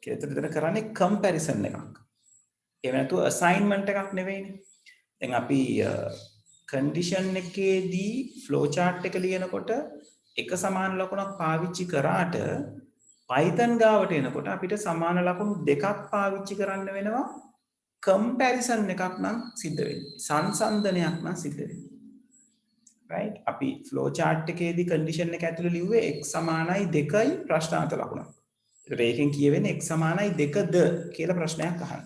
කියලා විතර කරන්නේ comparison එකක්. එහෙම නැතුව assignment එකක් නෙවෙයිනේ. දැන් අපි condition එකේදී flow chart එක ලියනකොට එක සමාන ලකුණක් පාවිච්චි කරාට Python ගාවට එනකොට අපිට සමාන ලකුණු දෙකක් පාවිච්චි කරන්න වෙනවා comparison එකක් නම් සිද්ධ වෙන්නේ. සංසන්දනයක් නම් සිද්ධ වෙන්නේ. right. අපි flow chart එකේදී condition එක ඇතුළේ ලිව්වේ x සමානයි 2යි ප්‍රශ්නාර්ථ ලකුණක්. ඒකට ඒකෙන් කියවෙන්නේ x සමානයි 2ද කියලා ප්‍රශ්නයක් අහන්න.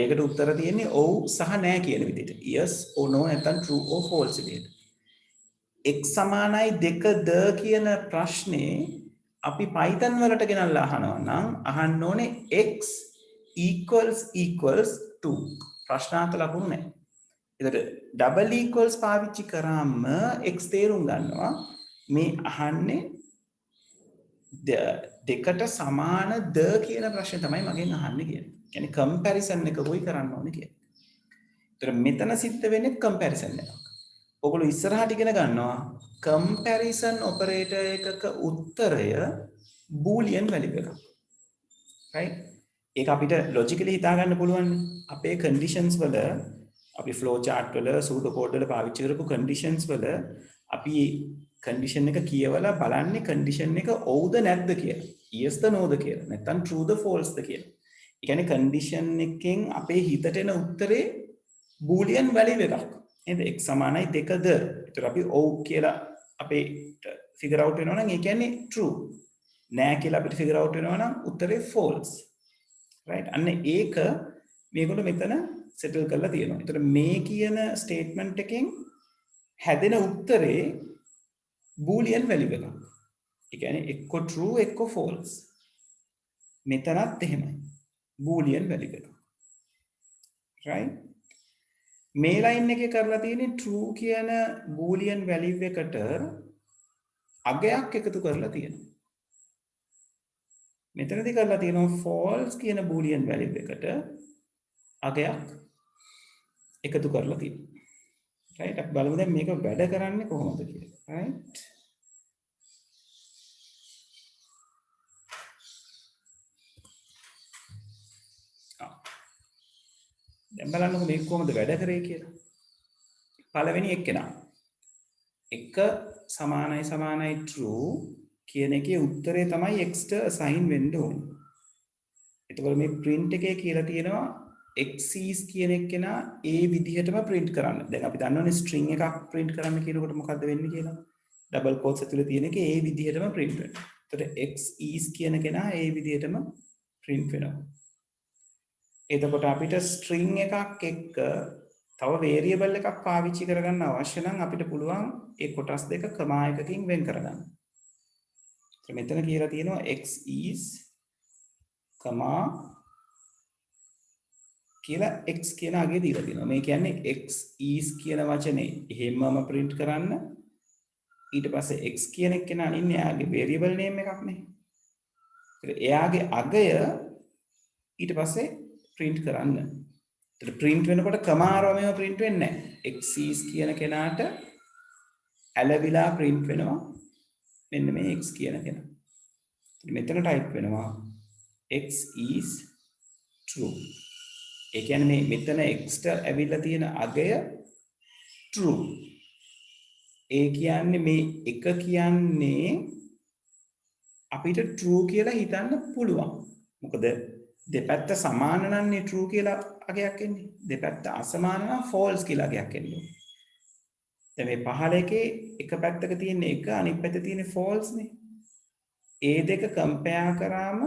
ඒකට උත්තර තියෙන්නේ ඔව් සහ නෑ කියන විදිහට. yes or no නැත්නම් true or false විදිහට. x සමානයි 2ද කියන ප්‍රශ්නේ අපි Python වලට ගෙනල්ලා අහනවා නම් අහන්න ඕනේ x equals 2 ප්‍රශ්නාර්ථ ලකුණු නැහැ. ඒකට double equals පාවිච්චි කරාම x තේරුම් ගන්නවා මේ අහන්නේ දෙකට සමානද කියන ප්‍රශ්නේ තමයි මගෙන් අහන්නේ කියන්නේ. කියන්නේ comparison එක කොයි කරන්න ඕනේ කියන්නේ. ඒතර මෙතන සිද්ධ වෙන්නේ comparison එකක්. ඔගොල්ලෝ ඉස්සරහට ඉගෙන ගන්නවා comparison operator එකක උත්තරය boolean value එකක්. right. ඒක අපිට logically හිතා ගන්න පුළුවන්. අපේ conditions වල අපි flow chart වල pseudo code වල පාවිච්චි කරපු conditions වල අපි condition එක කියවලා බලන්නේ condition එක ඔව්ද නැද්ද කියලා. yes ද no ද කියලා. නැත්නම් true ද false ද කියලා. ඒ කියන්නේ condition එකෙන් අපේ හිතට එන උත්තරේ boolean value එකක්. නේද? x සමානයි 2ද. ඒතර අපි ඔව් කියලා අපේ figure out වෙනවා නම් ඒ කියන්නේ true. නෑ කියලා අපිට figure out වෙනවා නම් උත්තරේ false. right. අන්න ඒක මේගොල්ලෝ මෙතන settle කරලා තියෙනවා. ඒතර මේ කියන statement එකෙන් හැදෙන උත්තරේ boolean value එකක්. ඒ කියන්නේ එක්ක true එක්ක false. මෙතනත් එහෙමයි. boolean value එකක්. right. මේ line එකේ කරලා තියෙන්නේ true කියන boolean value එකට අගයක් එකතු කරලා තියෙනවා. මෙතනදී කරලා තියෙනවා false කියන boolean value එකට අගයක් එකතු කරලා තියෙනවා. right. අපි බලමු දැන් මේක වැඩ කරන්නේ කොහොමද කියලා. right. දැන් බලන්නකො මේක කොහොමද වැඩ කරේ කියලා. පළවෙනි එක්කෙනා එක සමානයි true කියන එකේ උත්තරේ තමයි x ට assign වෙන්න ඕනේ. එතකොට මේ print එකේ කියලා තියෙනවා x is කියන එක්කෙනා a විදිහටම print කරන්න. දැන් අපි දන්නවනේ string එකක් print කරන්න කියනකොට මොකද්ද වෙන්නේ කියලා. double quotes ඇතුලේ තියෙන එක a විදිහටම print වෙනවා. එතකොට x is කියන කෙනා a විදිහටම print වෙනවා. එතකොට අපිට string එකක් එක්ක තව variable එකක් පාවිච්චි කරගන්න අවශ්‍ය නම් අපිට පුළුවන් ඒ කොටස් දෙක කමා එකකින් වෙන් කරගන්න. මෙතන කියලා තියෙනවා x is කියලා x කියන අගය දීලා තියෙනවා. මේ කියන්නේ x is කියන වචනේ එහෙමම print කරන්න. ඊට පස්සේ x කියන එක කෙනා ඉන්නේ එයාගේ variable name එකක් නේ. එයාගේ අගය ඊට පස්සේ print කරන්න. ඒත් print වෙනකොට කමාරවමම print වෙන්නේ නැහැ. x is කියන කෙනාට ඇලවිලා print වෙනවා. මෙන්න මේ x කියන කෙනා. මෙතන type වෙනවා x is true. ඒ කියන්නේ මෙතන x ට ඇවිල්ලා තියෙන අගය true. ඒ කියන්නේ මේ එක කියන්නේ අපිට true කියලා හිතන්න පුළුවන්. මොකද දෙපැත්ත සමාන නම්නේ true කියලා අගයක් එන්නේ. දෙපැත්ත අසමාන නම් false කියලා අගයක් එන්නේ. දැන් මේ පහළ එකේ එක පැත්තක තියෙන එක අනිත් පැත්තේ තියෙන false නේ. ඒ දෙක compare කරාම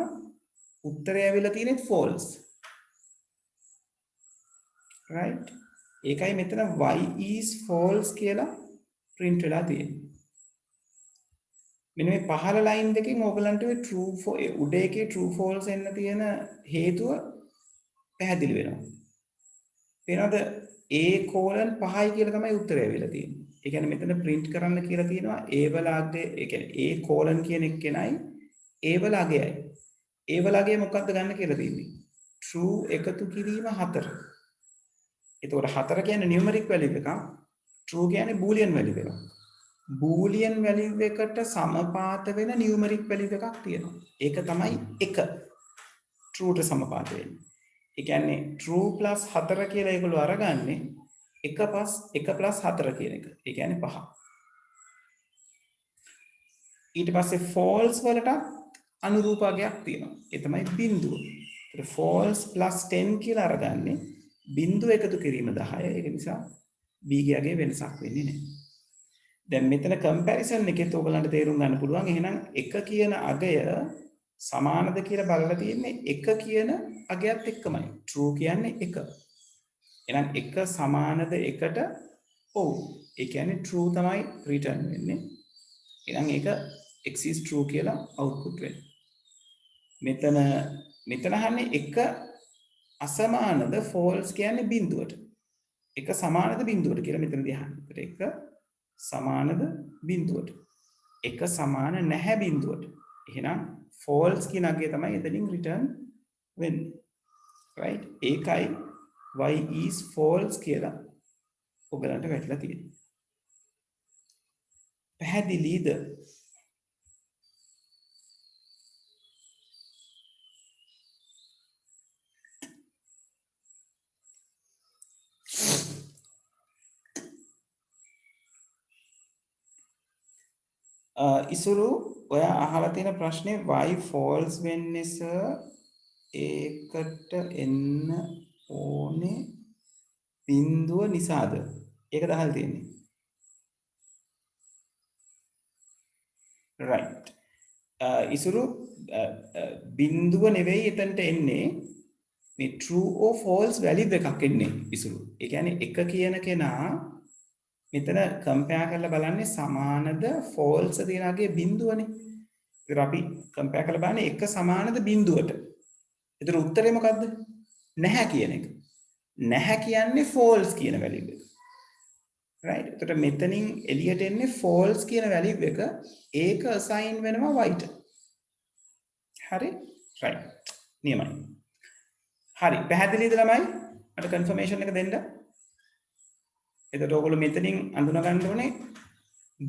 උත්තරය ඇවිල්ලා තියෙන්නේ false. right? ඒකයි මෙතන y is false කියලා print වෙලා තියෙන්නේ. මෙන්න මේ පහළ line දෙකෙන් ඕගලන්ට මේ true උඩ එකේ true false එන්න තියෙන හේතුව පැහැදිලි වෙනවා. වෙනවද a:5 කියලා තමයි උත්තරය වෙලා තියෙන්නේ. ඒ කියන්නේ මෙතන print කරන්න කියලා තියෙනවා a වල අගය, ඒ කියන්නේ a: කියන එක්කෙනයි a වල අගයයි. a වල අගය මොකක්ද ගන්න කියලා තියෙන්නේ? true එකතු කිරීම 4. එතකොට 4 කියන්නේ numeric value එකක්. true කියන්නේ boolean value එකක්. boolean value එකට සමපාත වෙන numeric value එකක් තියෙනවා. ඒක තමයි 1. true ට සමපාත වෙන්නේ. ඒ කියන්නේ true plus 4 කියලා ඒගොල්ලෝ අරගන්නේ 1 plus 4 කියන එක. ඒ කියන්නේ 5. ඊට පස්සේ false වලට අනුරූප අගයක් තියෙනවා. ඒ තමයි බිඳුව. ඒත් false plus 10 කියලා අරගන්නේ බිඳුව එකතු කිරීම 10. ඒක නිසා b ගේ අගය වෙනසක් වෙන්නේ නැහැ. දැන් මෙතන comparison එකෙත් ඔයගලන්ට තේරුම් ගන්න පුළුවන්. එහෙනම් 1 කියන අගය සමානද කියලා බලලා තියෙන්නේ 1 කියන අගයත් එක්කමයි. true කියන්නේ 1. එහෙනම් 1 සමානද 1ට? ඔව්. ඒ කියන්නේ true තමයි return වෙන්නේ. එහෙනම් ඒක x is true කියලා output වෙනවා. මෙතන අහන්නේ 1 අසමානද false කියන්නේ බිඳුවට. 1 සමානද බිඳුවට කියලා මෙතනදී අහන්නේ. 1 සමානද බිඳුවට. 1 සමාන නැහැ බිඳුවට. එහෙනම් false කියන අගය තමයි එතනින් return වෙන්නේ. right? ඒකයි y is false කියලා ඔයගලන්ට වැටලා තියෙන්නේ. පැහැදිලිද? ඉසුරු ඔයා අහලා තියෙන ප්‍රශ්නේ y false වෙන්නේ සර් ඒකට එන්න ඕනේ බිඳුව නිසාද? ඒකද අහලා තියෙන්නේ. right. ඉසුරු බිඳුව නෙවෙයි එතනට එන්නේ මේ true or false value එකක් එන්නේ ඉසුරු. ඒ කියන්නේ 1 කියන කෙනා මෙතන compare කරලා බලන්නේ සමානද false තියනාගේ බිඳුවනේ. ඒතර අපි compare කරලා බලන්නේ 1 සමානද බිඳුවට. ඒතර උත්තරේ මොකද්ද? නැහැ කියන එක. නැහැ කියන්නේ false කියන value එක. right? එතකොට මෙතනින් එළියට එන්නේ false කියන value එක. ඒක assign වෙනවා y ට. හරි? right. නියමයි. හරි. පැහැදිලිද ළමයි? මට confirmation එක දෙන්න. එතකොට ඔයගොල්ලෝ මෙතනින් අඳුන ගන්න ඕනේ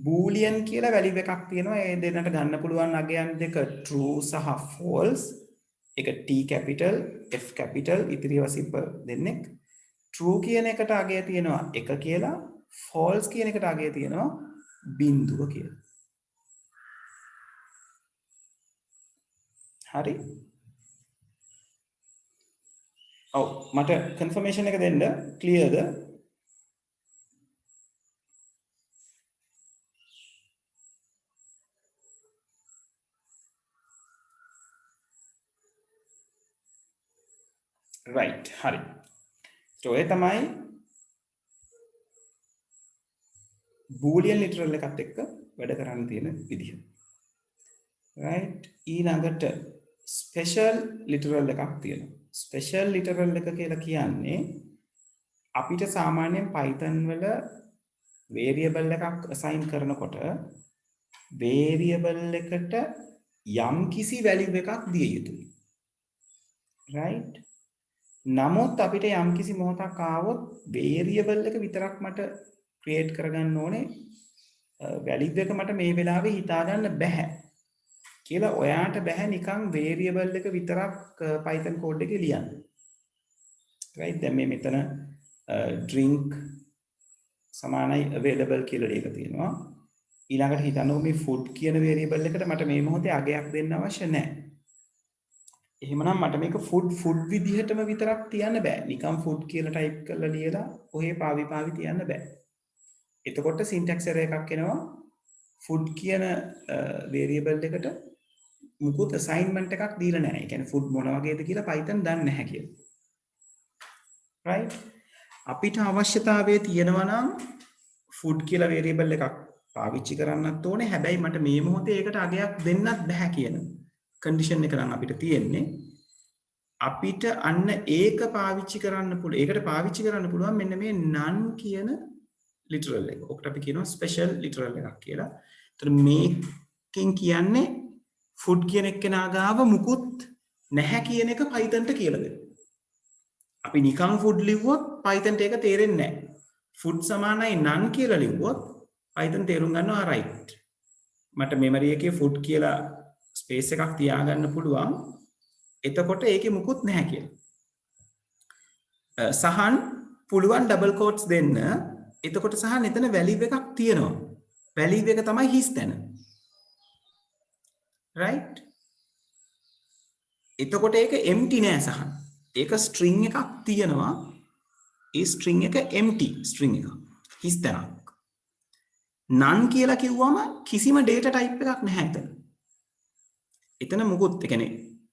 boolean කියලා value එකක් තියෙනවා. ඒ දෙන්නට ගන්න පුළුවන් අගයන් දෙක true සහ false. ඒක t capital f capital ඉතිරිව simple දෙන්නෙක්. true කියන එකට අගය තියෙනවා 1 කියලා, false කියන එකට අගය තියෙනවා බිඳුව කියලා. හරි? ඔව් මට confirmation එක දෙන්න. clearද? right. හරි. ඔය තමයි boolean literal එකත් එක්ක වැඩ කරන්න තියෙන විදිහ. right. ඊළඟට special literal එකක් තියෙනවා. special literal එක කියලා කියන්නේ අපිට සාමාන්‍යයෙන් Python වල variable එකක් assign කරනකොට variable එකට යම් කිසි value එකක් දිය යුතුයි. right. නමුත් අපිට යම් කිසි මොහොතක් ආවොත් variable එක විතරක් මට create කරගන්න ඕනේ value එක මට මේ වෙලාවේ හිතා ගන්න බෑ කියලා ඔයාට බෑ නිකන් variable එක විතරක් Python code එකේ ලියන්න. right දැන් මේ මෙතන drink සමානයි available කියලා ලියලා තියෙනවා ඊළඟට හිතන්නකො මේ food කියන variable එකට මට මේ මොහොතේ අගයක් දෙන්න අවශ්‍ය නැහැ එහෙමනම් මට මේක food විදිහටම විතරක් තියන්න බෑ නිකම් food කියලා type කරලා ලියලා ඔහේ පාවි තියන්න බෑ එතකොට syntax error එකක් එනවා food කියන variable එකට මුකුත් assignment එකක් දීලා නැහැ. ඒ කියන්නේ food මොන වගේද කියලා Python දන්නේ නැහැ කියලා. right? අපිට අවශ්‍යතාවය තියෙනවා නම් food කියලා variable එකක් පාවිච්චි කරන්නත් ඕනේ. හැබැයි මට මේ මොහොතේ ඒකට අගයක් දෙන්නත් බෑ කියන condition එක නම් අපිට තියෙන්නේ. අපිට අන්න ඒක පාවිච්චි කරන්න පුළුවන්. ඒකට පාවිච්චි කරන්න පුළුවන් මෙන්න මේ none කියන literal එක. ඔකට අපි කියනවා special literal එකක් කියලා. ඒතර මේකෙන් කියන්නේ food කියන එක්කෙනා ගාව මුකුත් නැහැ කියන එක Pythonට කියලා දෙන්න. අපි නිකන් food ලිව්වොත් Pythonට ඒක තේරෙන්නේ නැහැ. food සමානයි none කියලා ලිව්වොත් Python තේරුම් ගන්නවා right. මට memory එකේ food කියලා space එකක් තියාගන්න පුළුවන්. එතකොට ඒකේ මුකුත් නැහැ කියලා. සහන් පුළුවන් double quotes දෙන්න. එතකොට සහන් එතන value එකක් තියෙනවා. value එක තමයි හිස් තැන. right එතකොට ඒක empty නෑ සහන් ඒක string එකක් තියෙනවා ඒ string එක empty string එකක් හිස් තැනක් none කියලා කිව්වම කිසිම data type එකක් නැහැ එතන මොකොත් ඒ කියන්නේ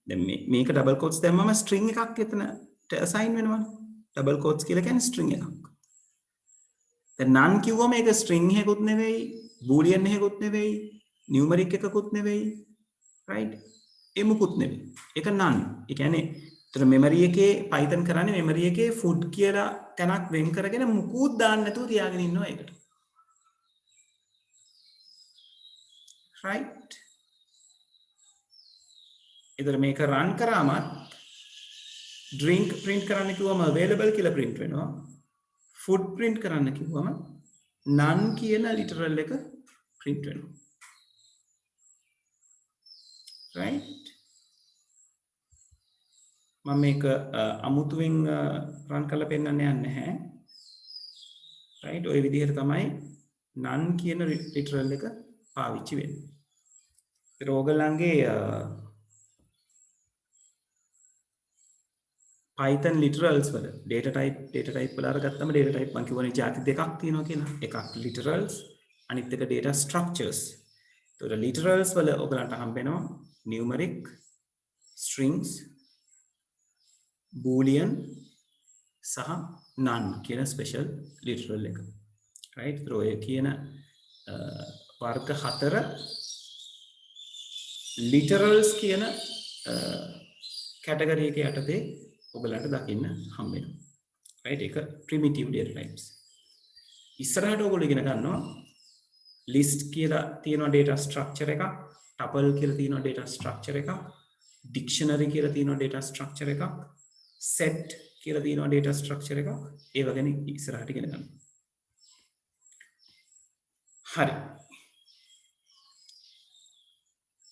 දැන් මේක double quotes දැම්මම string එකක් එතනට assign වෙනවනේ double quotes කියලා කියන්නේ string එකක් දැන් none කිව්වම ඒක string එකකුත් නෙවෙයි boolean එකකුත් නෙවෙයි numeric එකකුත් නෙවෙයි right ඒ මුකුත් නෙවෙයි ඒක none ඒ කියන්නේ ඒතර memory එකේ Python කරන්නේ memory එකේ food කියලා තැනක් වෙන් කරගෙන මුකුත් දාන්න නැතුව තියාගෙන ඉන්නවා ඒකට right ඒතර මේක run කරාමත් drink print කරන්න කිව්වම available කියලා print වෙනවා food print කරන්න කිව්වම none කියන literal එක print වෙනවා right මම මේක අමුතුවෙන් run කරලා පෙන්නන්න යන්නේ නැහැ right ඔය විදිහට තමයි none කියන literal එක පාවිච්චි වෙන්නේ ඒක ඕගලන්ගේ Python literals වල data type වල අරගත්තම data type මම කියවනේ ಜಾති දෙකක් තියෙනවා කියලා එකක් literals අනිත් එක data structures ඒතකොට literals වල ඔයගලන්ට හම්බෙනවා numeric strings boolean සහ none කියන special literal එක right ඒතර ඔය කියන වර්ග හතර literals කියන category එක යටතේ ඔයගලන්ට දකින්න හම්බෙනවා right ඒක primitive data types ඉස්සරහට ඔයගොල්ලෝ ඉගෙන ගන්නවා list කියලා තියෙනවා data structure එකක් tuple කියලා තියෙනවා data structure එකක් dictionary කියලා තියෙනවා data structure එකක් set කියලා තියෙනවා data structure එකක් ඒව ගැන ඉස්සරහට ඉගෙන ගන්න. හරි.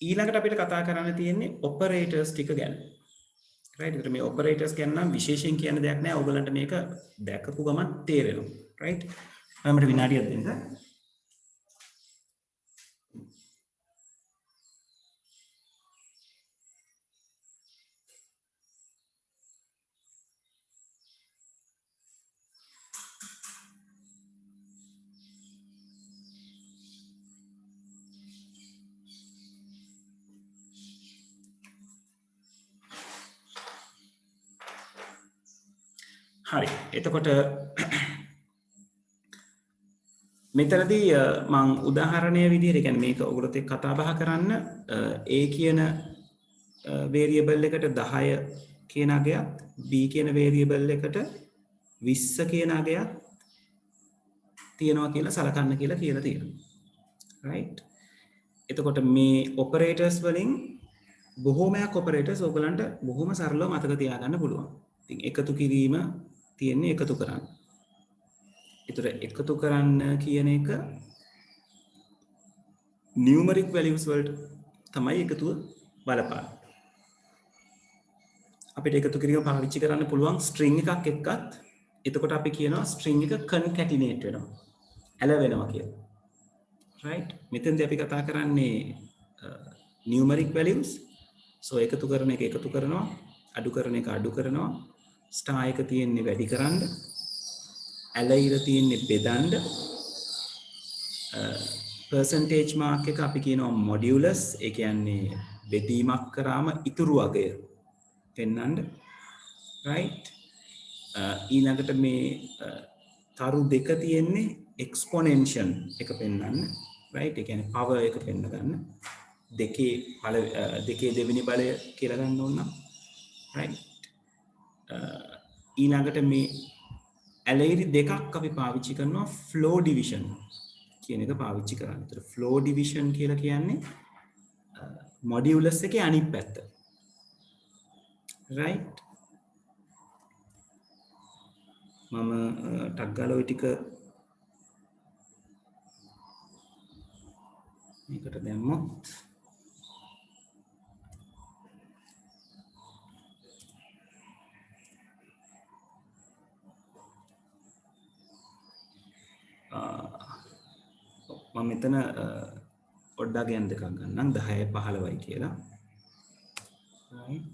ඊළඟට අපිට කතා කරන්න තියෙන්නේ operators ටික ගැන. right ඒතර මේ operators ගැන නම් විශේෂයෙන් කියන්න දෙයක් නැහැ. ඔයගලන්ට මේක දැකපු ගමන් තේරෙනවා. right මම විනාඩියක් දෙන්න. හරි එතකොට මෙතනදී මම උදාහරණය විදිහට කියන්නේ මේක ඔයගොල්ලොත් එක්ක කතා බහ කරන්න a කියන variable එකට 10 කියන අගයක් b කියන variable එකට 20 කියන අගයක් තියනවා කියලා සලකන්න කියලා තියෙනවා right එතකොට මේ operators වලින් බොහෝමයක් operators ඔයගලන්ට බොහොම සරලව මතක තියාගන්න පුළුවන් ඉතින් එකතු කිරීම තියෙන්නේ එකතු කරන්න. ඒතර එකතු කරන්න කියන එක numeric values වලට තමයි එකතුව බලපාන්නේ. අපිට එකතු කිරීම පාවිච්චි කරන්න පුළුවන් ස්ට්‍රිං එකක් එක්කත් එතකොට අපි කියනවා ස්ට්‍රිං එක කන්කැටිනේට් වෙනවා ඇලවෙනවා කියලා right මෙතෙන්දී අපි කතා කරන්නේ numeric values so එකතු කරන එක එකතු කරනවා අඩු කරන එක අඩු කරනවා star එක තියෙන්නේ වැඩි කරන්න ඇලයිර තියෙන්නේ බෙදන්න percentage mark එක අපි කියනවා modulus ඒ කියන්නේ බෙදීමක් කරාම ඉතුරු අගය පෙන්වන්න right ඊළඟට මේ තරු දෙක තියෙන්නේ exponential එක පෙන්වන්න right ඒ කියන්නේ power එක පෙන්න ගන්න දෙකේ දෙවෙනි බලය කියලා ගන්න ඕන නම් right ඊළඟට මේ ඇලයිරි දෙකක් අපි පාවිච්චි කරනවා flow division කියන එක පාවිච්චි කරන්න. ඒතර flow division කියලා කියන්නේ modulus එකේ අනිත් පැත්ත. right මම ටක් ගාලා ওই ටික මේකට දැම්මොත් මම මෙතන පොඩ්ඩක් ගන්න දෙකක් ගන්නම් 10 15යි කියලා. right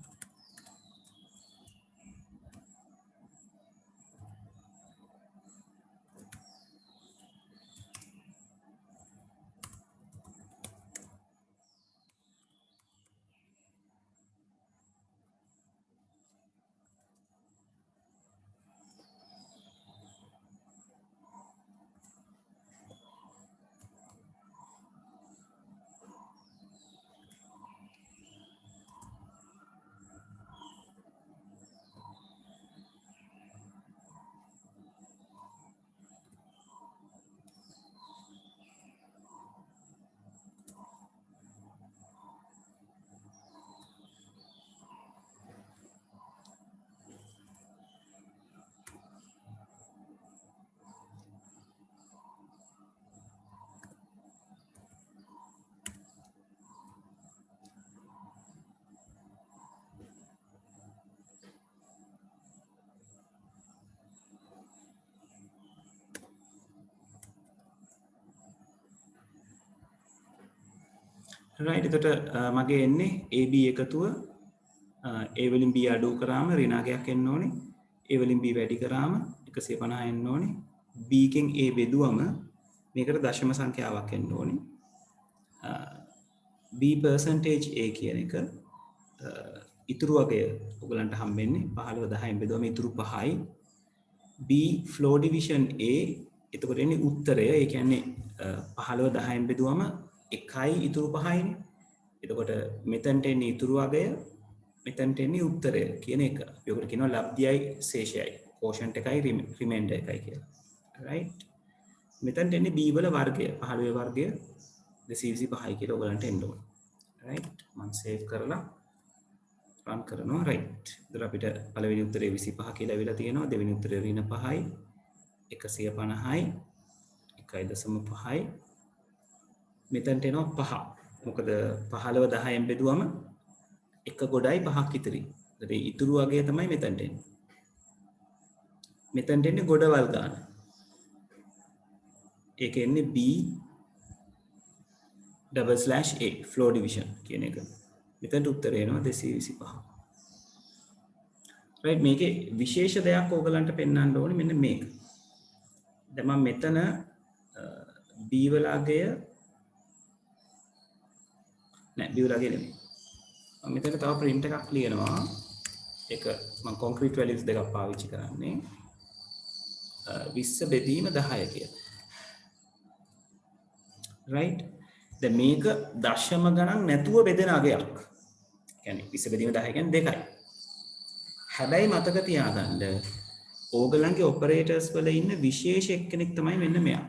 right එතකොට මගේ එන්නේ AB එකතුව A වලින් B අඩු කරාම ඍණාගයක් එන්න ඕනේ A වලින් B වැඩි කරාම 150 එන්න ඕනේ B කින් A බෙදුවම මේකට දශම සංඛ්‍යාවක් එන්න ඕනේ B percentage A කියන එක ඉතුරු අගය ඔයගලන්ට හම්බෙන්නේ 15 10න් බෙදුවම ඉතුරු 5යි B flow division A එතකොට එන්නේ උත්තරය ඒ කියන්නේ 15 10න් බෙදුවම 1යි ඉතුරු 5යිනේ එතකොට මෙතනට එන්නේ ඉතුරු අගය මෙතනට එන්නේ උත්තරය කියන එක අපි ඔකට කියනවා ලබ්ධියයි ශේෂයයි quotient එකයි remainder එකයි කියලා right මෙතනට එන්නේ B වල වර්ගය 15 වර්ගය 225යි කියලා ඔයගලන්ට එන්න ඕනේ right මම save කරලා run කරනවා right ඉතින් අපිට පළවෙනි උත්තරේ 25 කියලා ඇවිල්ලා තියෙනවා දෙවෙනි උත්තරේ ඍණ 5යි 150යි 1.5යි මෙතනට එනවා 5 මොකද 15 10න් බෙදුවම එක ගොඩයි 5ක් ඉතිරි. ඒතර ඉතුරු අගය තමයි මෙතනට එන්නේ. මෙතනට එන්නේ ගොඩවල් ගන්න. ඒක එන්නේ B /A flow division කියන එක. මෙතනට උත්තරය එනවා 225. right මේකේ විශේෂ දෙයක් ඕගලන්ට පෙන්වන්න ඕනේ මෙන්න මේක. දැන් මම මෙතන B වල අගය නෑ B වල අගය නෙමෙයි. මම මෙතන තව print එකක් ලියනවා. ඒක මම concrete values දෙකක් පාවිච්චි කරන්නේ. 20 බෙදීම 10 කියලා. right දැන් මේක දශම ගණන් නැතුව බෙදෙන අගයක්. කියන්නේ 20 බෙදීම 10 කියන්නේ 2යි. හැබැයි මතක තියාගන්න ඕගලන්ගේ ඔපරේටර්ස් වල ඉන්න විශේෂ එක්කෙනෙක් තමයි මෙන්න මෙයා.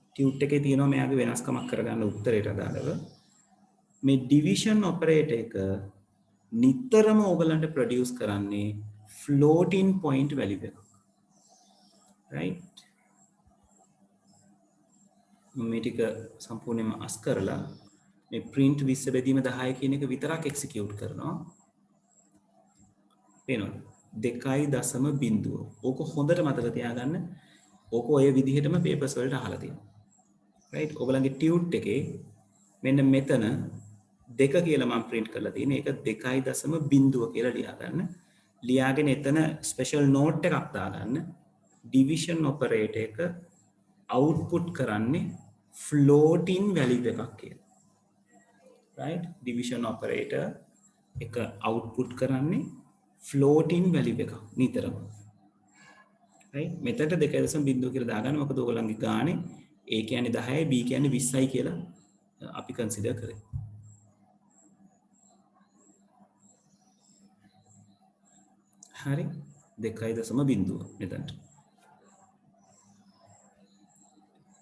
ටියුට් එකේ තියෙනවා මෙයාගේ වෙනස්කමක් කරගන්න උත්තරයට අදාළව. මේ ඩිවිෂන් ඔපරේටර් එක නිතරම ඕගලන්ට ප්‍රොඩියුස් කරන්නේ floating point value එක. right මේ ටික සම්පූර්ණයෙන්ම අස් කරලා මේ print 20 බෙදීම 10 කියන එක විතරක් එක්සිකියුට් කරනවා. පේනවද 2.0 ඕක හොඳට මතක තියාගන්න ඕක ඔය විදිහටම පේපර්ස් වලට අහලා තියෙනවා රයිට් ඔයගලගේ ටියුට් එකේ මෙන්න මෙතන 2 කියලා මම print කරලා තියෙන්නේ ඒක 2.0 කියලා ලියා ගන්න ලියාගෙන එතන ස්පෙෂල් නෝට් එකක් දාගන්න division operator එක output කරන්නේ floating value එකක් කියලා right division operator එක output කරන්නේ floating value එකක් නිතරම right මෙතනට 2.0 කියලා දාගන්න මොකද ඔයගලන්ගේ ගානේ A කියන්නේ 10යි B කියන්නේ 20යි කියලා අපි කන්සිඩර් කරේ හරි 2.0 මෙතනට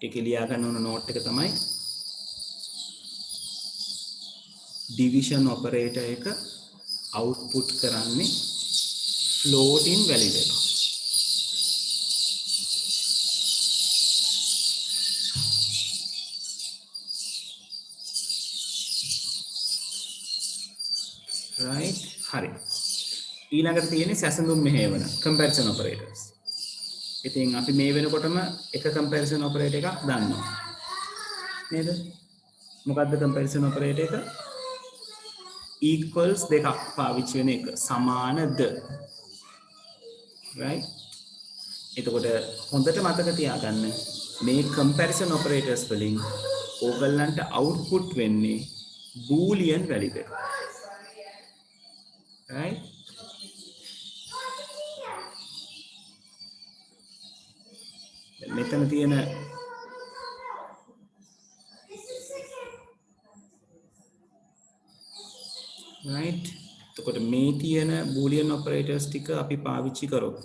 ඒක ලියා ගන්න ඕන නෝට් එක තමයි division operator එක output කරන්නේ floating value එක right හරි ඊළඟට තියෙන්නේ සැසඳුම් මෙහෙයවන comparison operators ඉතින් අපි මේ වෙනකොටම එක comparison operator එකක් දන්නවා නේද මොකද්ද comparison operator එක equals දෙකක් පාවිච්චි වෙන එක සමානද right එතකොට හොඳට මතක තියාගන්න මේ comparison operators වලින් ඕගලන්ට output වෙන්නේ boolean value එක right මෙතන තියෙන right එතකොට මේ තියෙන boolean operators ටික අපි පාවිච්චි කරොත්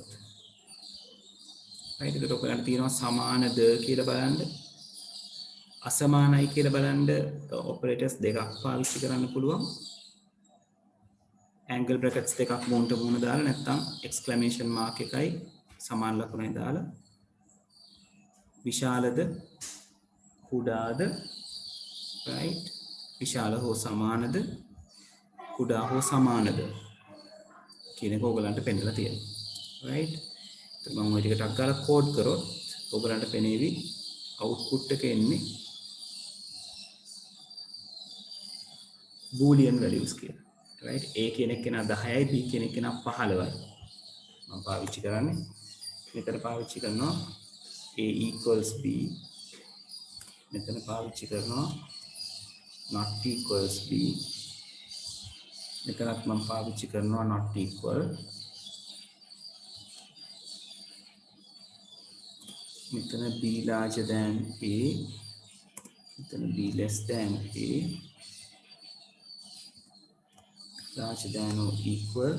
right එතකොට ඔයගලන්ට තියෙනවා සමානද කියලා බලන්න අසමානයි කියලා බලන්න operators දෙකක් පාවිච්චි කරන්න පුළුවන් angle brackets දෙකක් මුණට මුණ දාලා නැත්නම් exclamation mark එකයි සමාන ලකුණයි දාලා විශාලද කුඩාද right විශාල හෝ සමානද කුඩා හෝ සමානද කියන එක ඔයගලන්ට පෙන්නලා තියෙනවා right මම ওই ටික ටක් ගාලා කෝඩ් කරොත් ඔයගලන්ට පෙනේවි output එක එන්නේ boolean values කියලා right a කියන එක නා 10යි b කියන එක නා 15යි මම පාවිච්චි කරන්නේ මෙතන පාවිච්චි කරනවා a equals b මෙතන පාවිච්චි කරනවා not equals b මෙතනත් මම පාවිච්චි කරනවා not equal මෙතන b larger than a මෙතන b less than a larger than or equal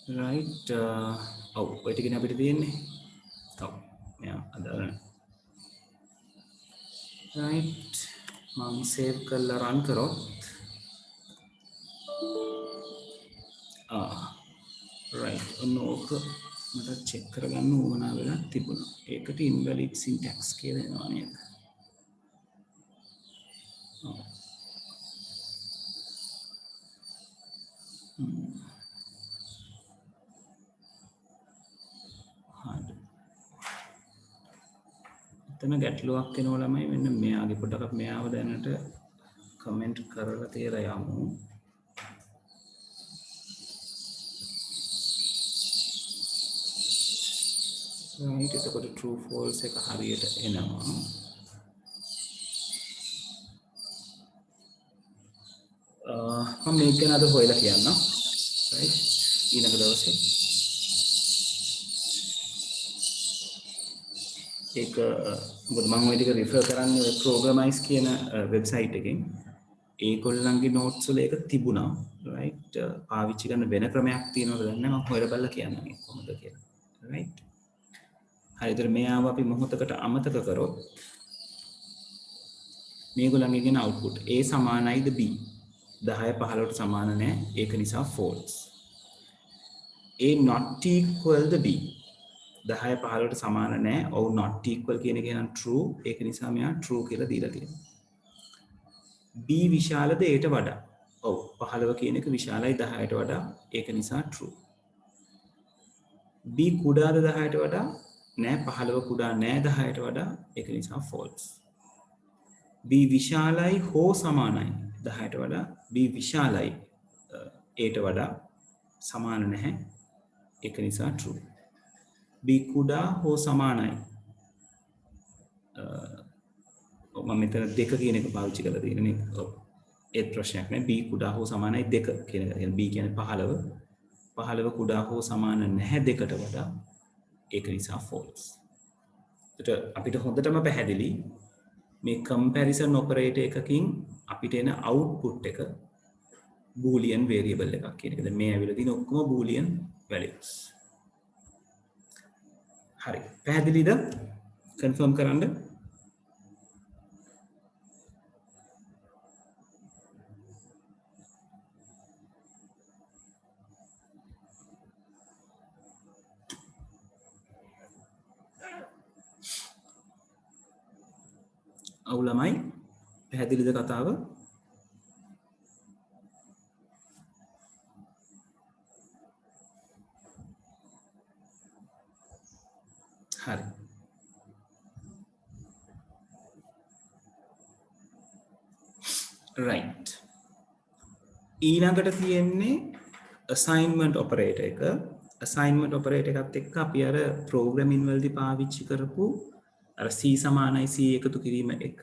right ඔව් ඔය ටිකනේ අපිට තියෙන්නේ ඔව් මෙයා අදාළ right මම save කරලා run කරොත් right ඔන්න ඕක මට check කරගන්න ඕන වෙලා තිබුණා ඒකට invalid syntax කියලා එනවා නේද එතන ගැටලුවක් වෙනවා ළමයි මෙන්න මෙයාගේ පොඩ්ඩක් මෙයාව දැනට කමෙන්ට් කරලා තියලා යමු right එතකොට true false එක හරියට එනවා මම මේක ගැන අද හොයලා කියන්නම් right ඊළඟ දවසේ ඒක මොකද මම ওই ටික රිෆර් කරන්නේ ඔය ප්‍රෝග්‍රමයිස් කියන වෙබ්සයිට් එකෙන් ඒගොල්ලන්ගේ නෝට්ස් වල ඒක තිබුණා right පාවිච්චි කරන වෙන ක්‍රමයක් තියෙනවද දන්නේ නැහැ මම හොයලා බලලා කියන්නම් ඒක කොහොමද කියලා right හරිද මෙයාව අපි මොහොතකට අමතක කරොත් මේගොල්ලන්ගේ කියන output A සමානයිද B 10 15ට සමාන නැහැ ඒක නිසා false A not equal the B 10 15ට සමාන නැහැ ඔව් not equal කියන එක නම් true ඒක නිසා මෙයා true කියලා දීලා තියෙනවා B විශාලද Aට වඩා ඔව් 15 කියන එක විශාලයි 10ට වඩා ඒක නිසා true B කුඩාද 10ට වඩා නෑ 15 කුඩා නෑ 10ට වඩා ඒක නිසා false B විශාලයි හෝ සමානයි 10ට වඩා B විශාලයි Aට වඩා සමාන නැහැ ඒක නිසා true B කුඩා හෝ සමානයි මම මෙතන දෙක කියන එක පාවිච්චි කරලා තියෙනනේ ඔව් ඒත් ප්‍රශ්නයක් නෑ B කුඩා හෝ සමානයි දෙක කියන එක. කියන්නේ B කියන්නේ 15 කුඩා හෝ සමාන නැහැ දෙකට වඩා ඒක නිසා false. එතකොට අපිට හොඳටම පැහැදිලි මේ comparison operator එකකින් අපිට එන output එක boolean variable එකක් කියන එක. දැන් මේ ඇවිල්ලා තියෙන ඔක්කොම boolean values. හරි. පැහැදිලිද? confirm කරන්න. අවුලමයි පැහැදිලිද කතාව හරි right ඊළඟට තියෙන්නේ assignment operator එක assignment operator එකත් එක්ක අපි අර programming වලදී පාවිච්චි කරපු අර C සමානයි C එකතු කිරීම එක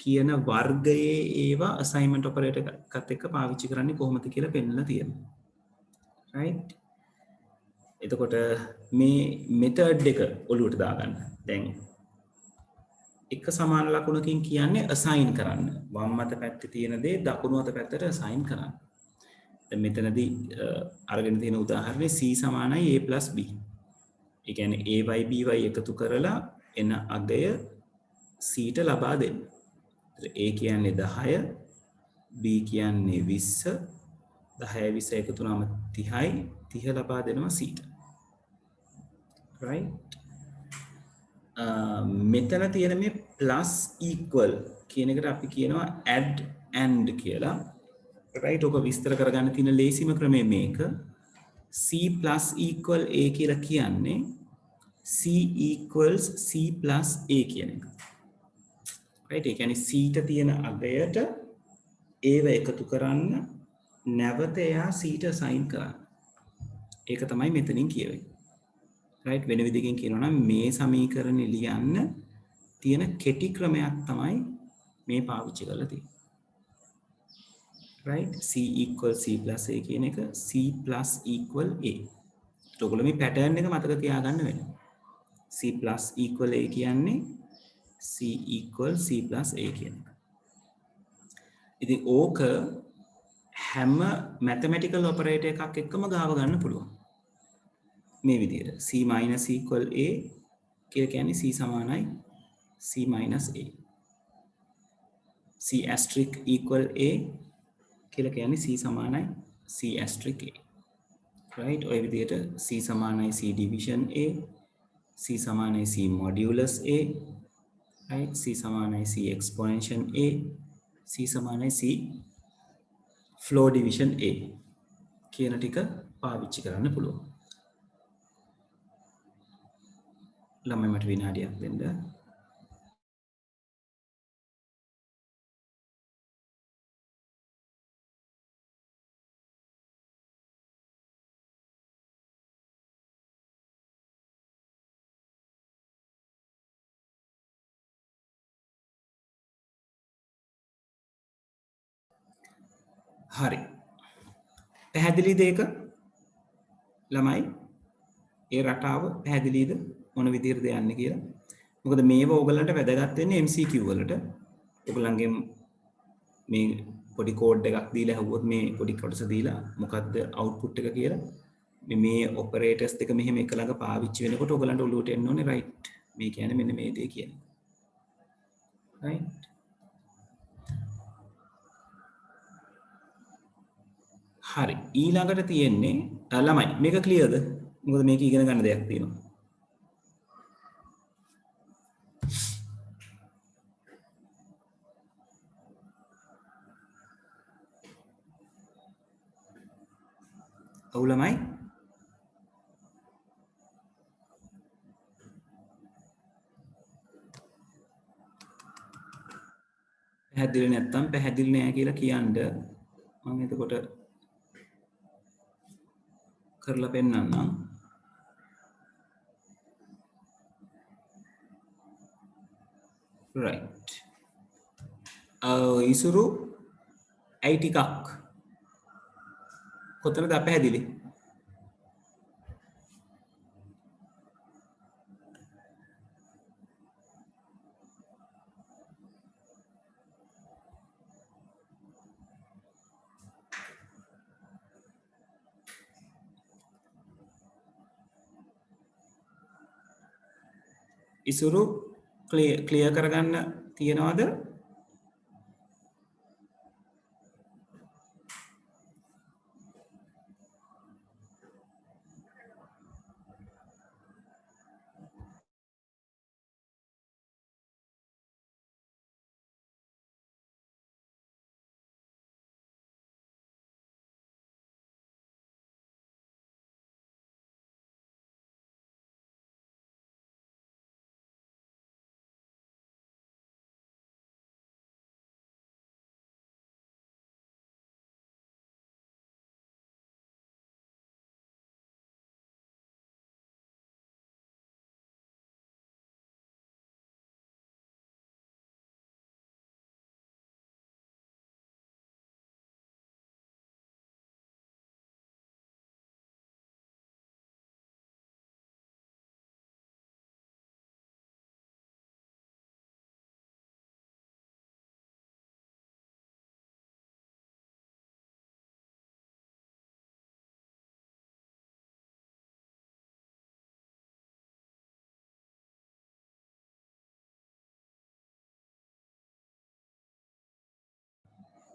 කියන වර්ගයේ ඒවා assignment operator එකත් එක්ක පාවිච්චි කරන්නේ කොහොමද කියලා පෙන්නලා තියෙනවා. right එතකොට මේ method එක ඔලුවට දාගන්න. දැන් එක සමාන ලකුණකින් කියන්නේ assign කරන්න. වම් අත පැත්තේ තියෙන දේ දකුණු අත පැත්තට assign කරන්න. දැන් මෙතනදී අරගෙන තියෙන උදාහරණේ C සමානයි A + B. ඒ කියන්නේ AY BY එකතු කරලා එන අගය C ට ලබා දෙන්න. A කියන්නේ 10, B කියන්නේ 20, 10 20 එකතු වුණාම 30යි, 30 ලබා දෙනවා C ට. right? මෙතන තියෙන මේ plus equal කියන එකට අපි කියනවා add and කියලා. right? ඔක විස්තර කරගන්න තියෙන ලේසිම ක්‍රමය මේක. C plus equal A කියලා කියන්නේ C equals C plus A කියන එක. right? ඒ කියන්නේ C ට තියෙන අගයට A එකතු කරන්න නැවත එයා C ට assign කරන්න. ඒක තමයි මෙතනින් කියවෙන්නේ. right? වෙන විදිහකින් කියනවා නම් මේ සමීකරණය ලියන්න තියෙන කෙටි ක්‍රමයක් තමයි මේ පාවිච්චි කරලා තියෙන්නේ. right? C equals C plus A කියන එක C plus equal A. ඒකට ඔයගොල්ලෝ මේ pattern එක මතක තියාගන්න වෙනවා. C plus equal A කියන්නේ C equal C plus A කියන එක. ඉතින් ඕක හැම mathematical operator එකක් එක්කම ගාව ගන්න පුළුවන්. මේ විදිහට C minus equal A කියලා කියන්නේ C සමානයි C minus A. C asterisk equal A කියලා කියන්නේ C සමානයි C asterisk A. right? ඔය විදිහට C සමානයි C division A, C සමානයි C modulus A, right? C සමානයි C exponential A, C සමානයි C floor division A කියන ටික පාවිච්චි කරන්න පුළුවන්. ළමයි මට විනාඩියක් දෙන්න. හරි. පැහැදිලිද ඒක? ළමයි ඒ රටාව පැහැදිලිද මොන විදිහටද යන්නේ කියලා? මොකද මේව ඕගලන්ට වැදගත් වෙන්නේ MCQ වලට. ඕගලන්ගේ මේ පොඩි කෝඩ් එකක් දීලා හවුවොත් මේ පොඩි කොටස දීලා මොකද්ද අවුට්පුට් එක කියලා මේ ඔපරේටර්ස් දෙක මෙහෙම එක ළඟ පාවිච්චි වෙනකොට ඕගලන්ට ඔලුවට එන්න ඕනේ right. මේ කියන්නේ මෙන්න මේ දේ කියන්නේ. right? හරි ඊළඟට තියෙන්නේ ළමයි මේක ක්ලියර්ද මොකද මේක ඉගෙන ගන්න දෙයක් තියෙනවා ඔව් ළමයි පැහැදිලි නැත්තම් පැහැදිලි නෑ කියලා කියන්න මම එතකොට කරලා පෙන්නන්නම් right ඉසුරු ඇයි ටිකක් කොතනද අපැහැදිලි ඉසුරු ක්ලියර් කරගන්න තියෙනවද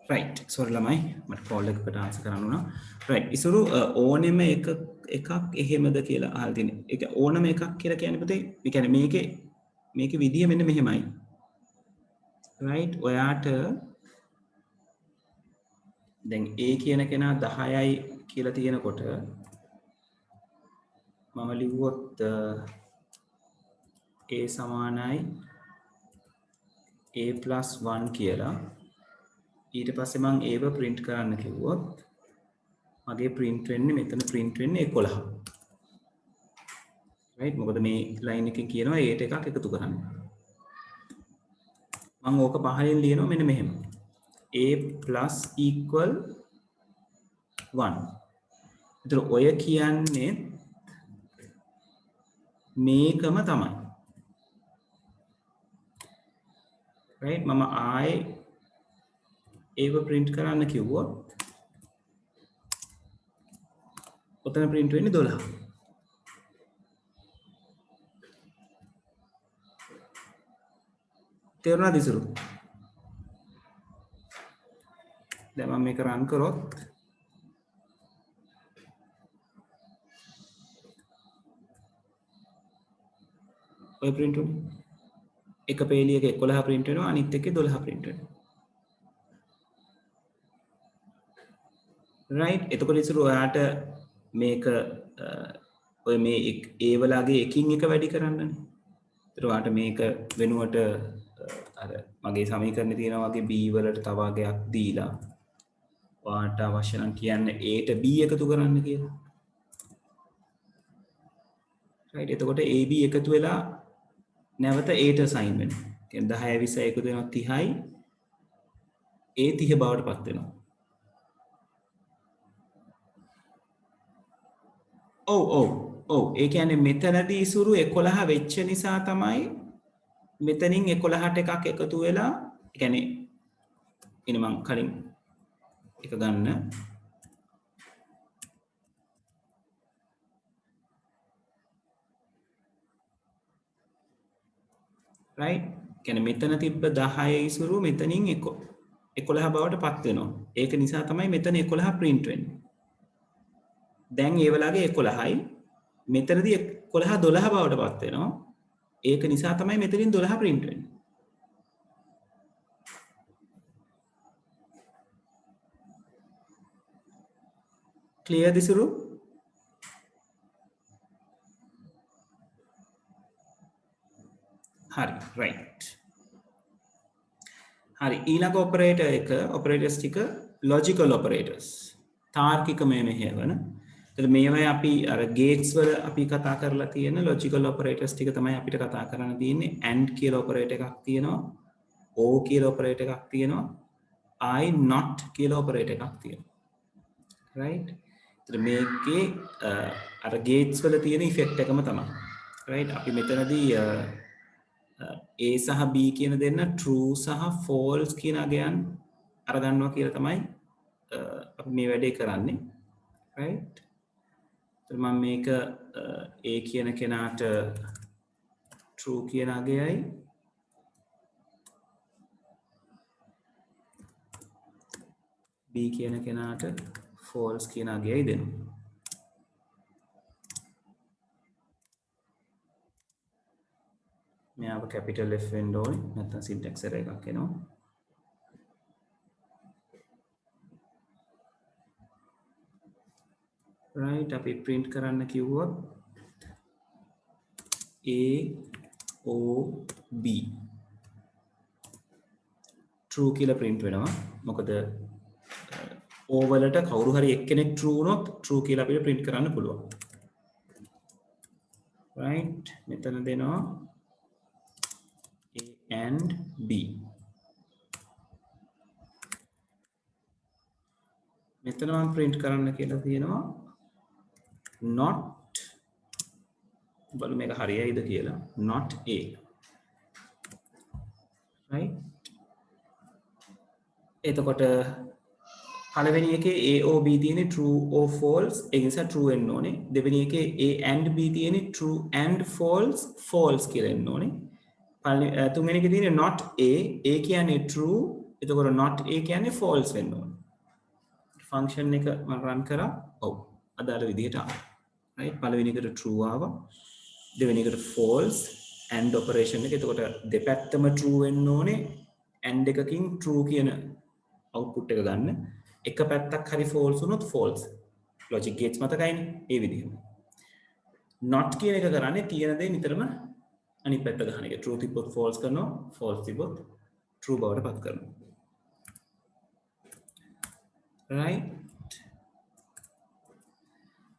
right sorry ළමයි මට කෝල් එකකට ආන්සර් කරන්න උනා right ඉසුරු ඕනෙම එකක් එහෙමද කියලා අහලා තියෙනවා ඒක ඕනම එකක් කියලා කියන්නේ පුතේ ඒ කියන්නේ මේකේ විදිය මෙන්න මෙහෙමයි right ඔයාට දැන් A කියන කෙනා 10යි කියලා තියෙනකොට මම ලිව්වොත් A සමානයි A+1 කියලා ඊට පස්සේ මම ඒව print කරන්න කිව්වොත් මගේ print වෙන්නේ මෙතන print වෙන්නේ 11 right මොකද මේ line එකෙන් කියනවා ඒට එකක් එකතු කරන්න මම ඕක පහලින් ලියනවා මෙන්න මෙහෙම a plus equal 1 ඒතර ඔය කියන්නේ මේකම තමයි right මම ආයේ ඒව print කරන්න කිව්වොත් ඔතන print වෙන්නේ 12 තේරුණාද ඉසුරු දැන් මම මේක run කරොත් ඔය print වෙන්නේ එක පේලියක 11 print වෙනවා අනිත් එකේ 12 print වෙනවා right එතකොට ඉතින් ඔයාට මේක ඔය මේ A වලගේ එකින් එක වැඩි කරන්නනේ. ඒතර ඔයාට මේක වෙනුවට අර මගේ සමීකරණේ තියෙනා වගේ B වලට තව වර්ගයක් දීලා ඔයාට අවශ්‍ය නම් කියන්නේ A ට B එකතු කරන්න කියලා. right එතකොට AB එකතු වෙලා නැවත A ට assign වෙනවා. කියන්නේ 10 20 එකතු වෙනවා 30යි A 30 බවට පත් වෙනවා. ඔව් ඒ කියන්නේ මෙතනදී ඉසුරු 11 වෙච්ච නිසා තමයි මෙතනින් 11ට එකක් එකතු වෙලා කියන්නේ ඉතින් මම කලින් එක ගන්න right කියන්නේ මෙතන තිබ්බ 10 ඉසුරු මෙතනින් 11 බවට පත් වෙනවා ඒක නිසා තමයි මෙතන 11 print වෙන්නේ දැන් ඒ වෙලාවේ 11යි මෙතනදී 11 12 බවට පත් වෙනවා. ඒක නිසා තමයි මෙතනින් 12 print වෙන්නේ. clear දිසුරු? හරි right. හරි ඊළඟ ඔපරේටර් එක ඔපරේටර්ස් ටික logical operators. තාර්කිකමය මෙහෙයවන. එතකොට මේවයි අපි අර ගේට්ස් වල අපි කතා කරලා තියෙන logical operators ටික තමයි අපිට කතා කරන්න තියෙන්නේ. and කියලා operator එකක් තියෙනවා. o කියලා operator එකක් තියෙනවා. I not කියලා operator එකක් තියෙනවා. right. එතකොට මේකේ අර ගේට්ස් වල තියෙන effect එකම තමයි. right. අපි මෙතනදී A සහ B කියන දෙන්න true සහ false කියන අගයන් අරගන්නවා කියලා තමයි අපි මේ වැඩේ කරන්නේ. right. මම මේක A කියන කෙනාට true කියන අගයයි B කියන කෙනාට false කියන අගයයි දෙනවා. මෙයාව capital F වෙන්න ඕනේ නැත්නම් syntax error එකක් එනවා. right අපි print කරන්න කිව්වොත් A O B true කියලා print වෙනවා. මොකද O වලට කවුරු හරි එක්කෙනෙක් true වුණොත් true කියලා අපිට print කරන්න පුළුවන්. right මෙතන දෙනවා A and B. මෙතන මම print කරන්න කියලා තියෙනවා not බලමු මේක හරියයිද කියලා not A. right එතකොට පළවෙනි එකේ A or B තියෙන්නේ true or false ඒ නිසා true වෙන්න ඕනේ. දෙවෙනි එකේ A and B තියෙන්නේ true and false false කියලා එන්න ඕනේ. තුන්වෙනි එකේ තියෙන්නේ not A කියන්නේ true එතකොට not A කියන්නේ false වෙන්න ඕනේ. ෆන්ක්ෂන් එක මම රන් කරා. ඔව් අදාළ විදිහට ආවා. right පළවෙනි එකට true ආවා. දෙවෙනි එකට false and operation එක. එතකොට දෙපැත්තම true වෙන්න ඕනේ. and එකකින් true කියන output එක ගන්න. එක පැත්තක් හරි false වුණොත් false. logic gates මතකයිනේ. A විදිහම. not කියන එක කරන්නේ තියෙන දේ නිතරම අනිත් පැත්ත ගන්න එක. true තිබ්බොත් false කරනවා. false තිබ්බොත් true බවට පත් කරනවා. right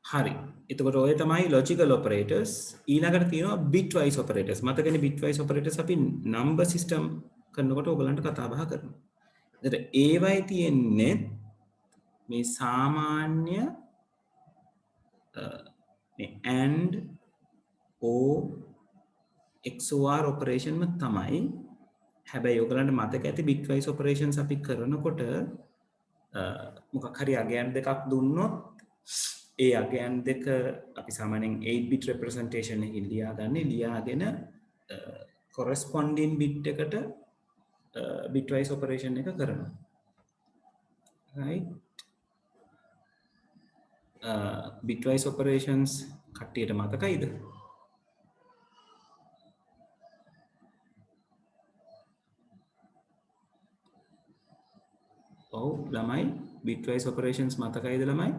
හරි එතකොට ඔය තමයි logical operators. ඊළඟට තියෙනවා bitwise operators. මතකනේ bitwise operators අපි number system කරනකොට ඔයගලන්ට කතා බහ කරනවා. එතකොට ඒවයි තියෙන්නේ මේ සාමාන්‍ය මේ and or XOR operation ම තමයි. හැබැයි ඔයගලන්ට මතක ඇති bitwise operations අපි කරනකොට මොකක් හරි අගයන් දෙකක් දුන්නොත් ඒ අගයන් දෙක අපි සාමාන්‍යයෙන් 8 bit representation එකකින් ලියාගෙන corresponding bit එකට bitwise operation එක කරනවා. right bitwise operations කට්ටියට මතකයිද? ඔව් ළමයි bitwise operations මතකයිද ළමයි?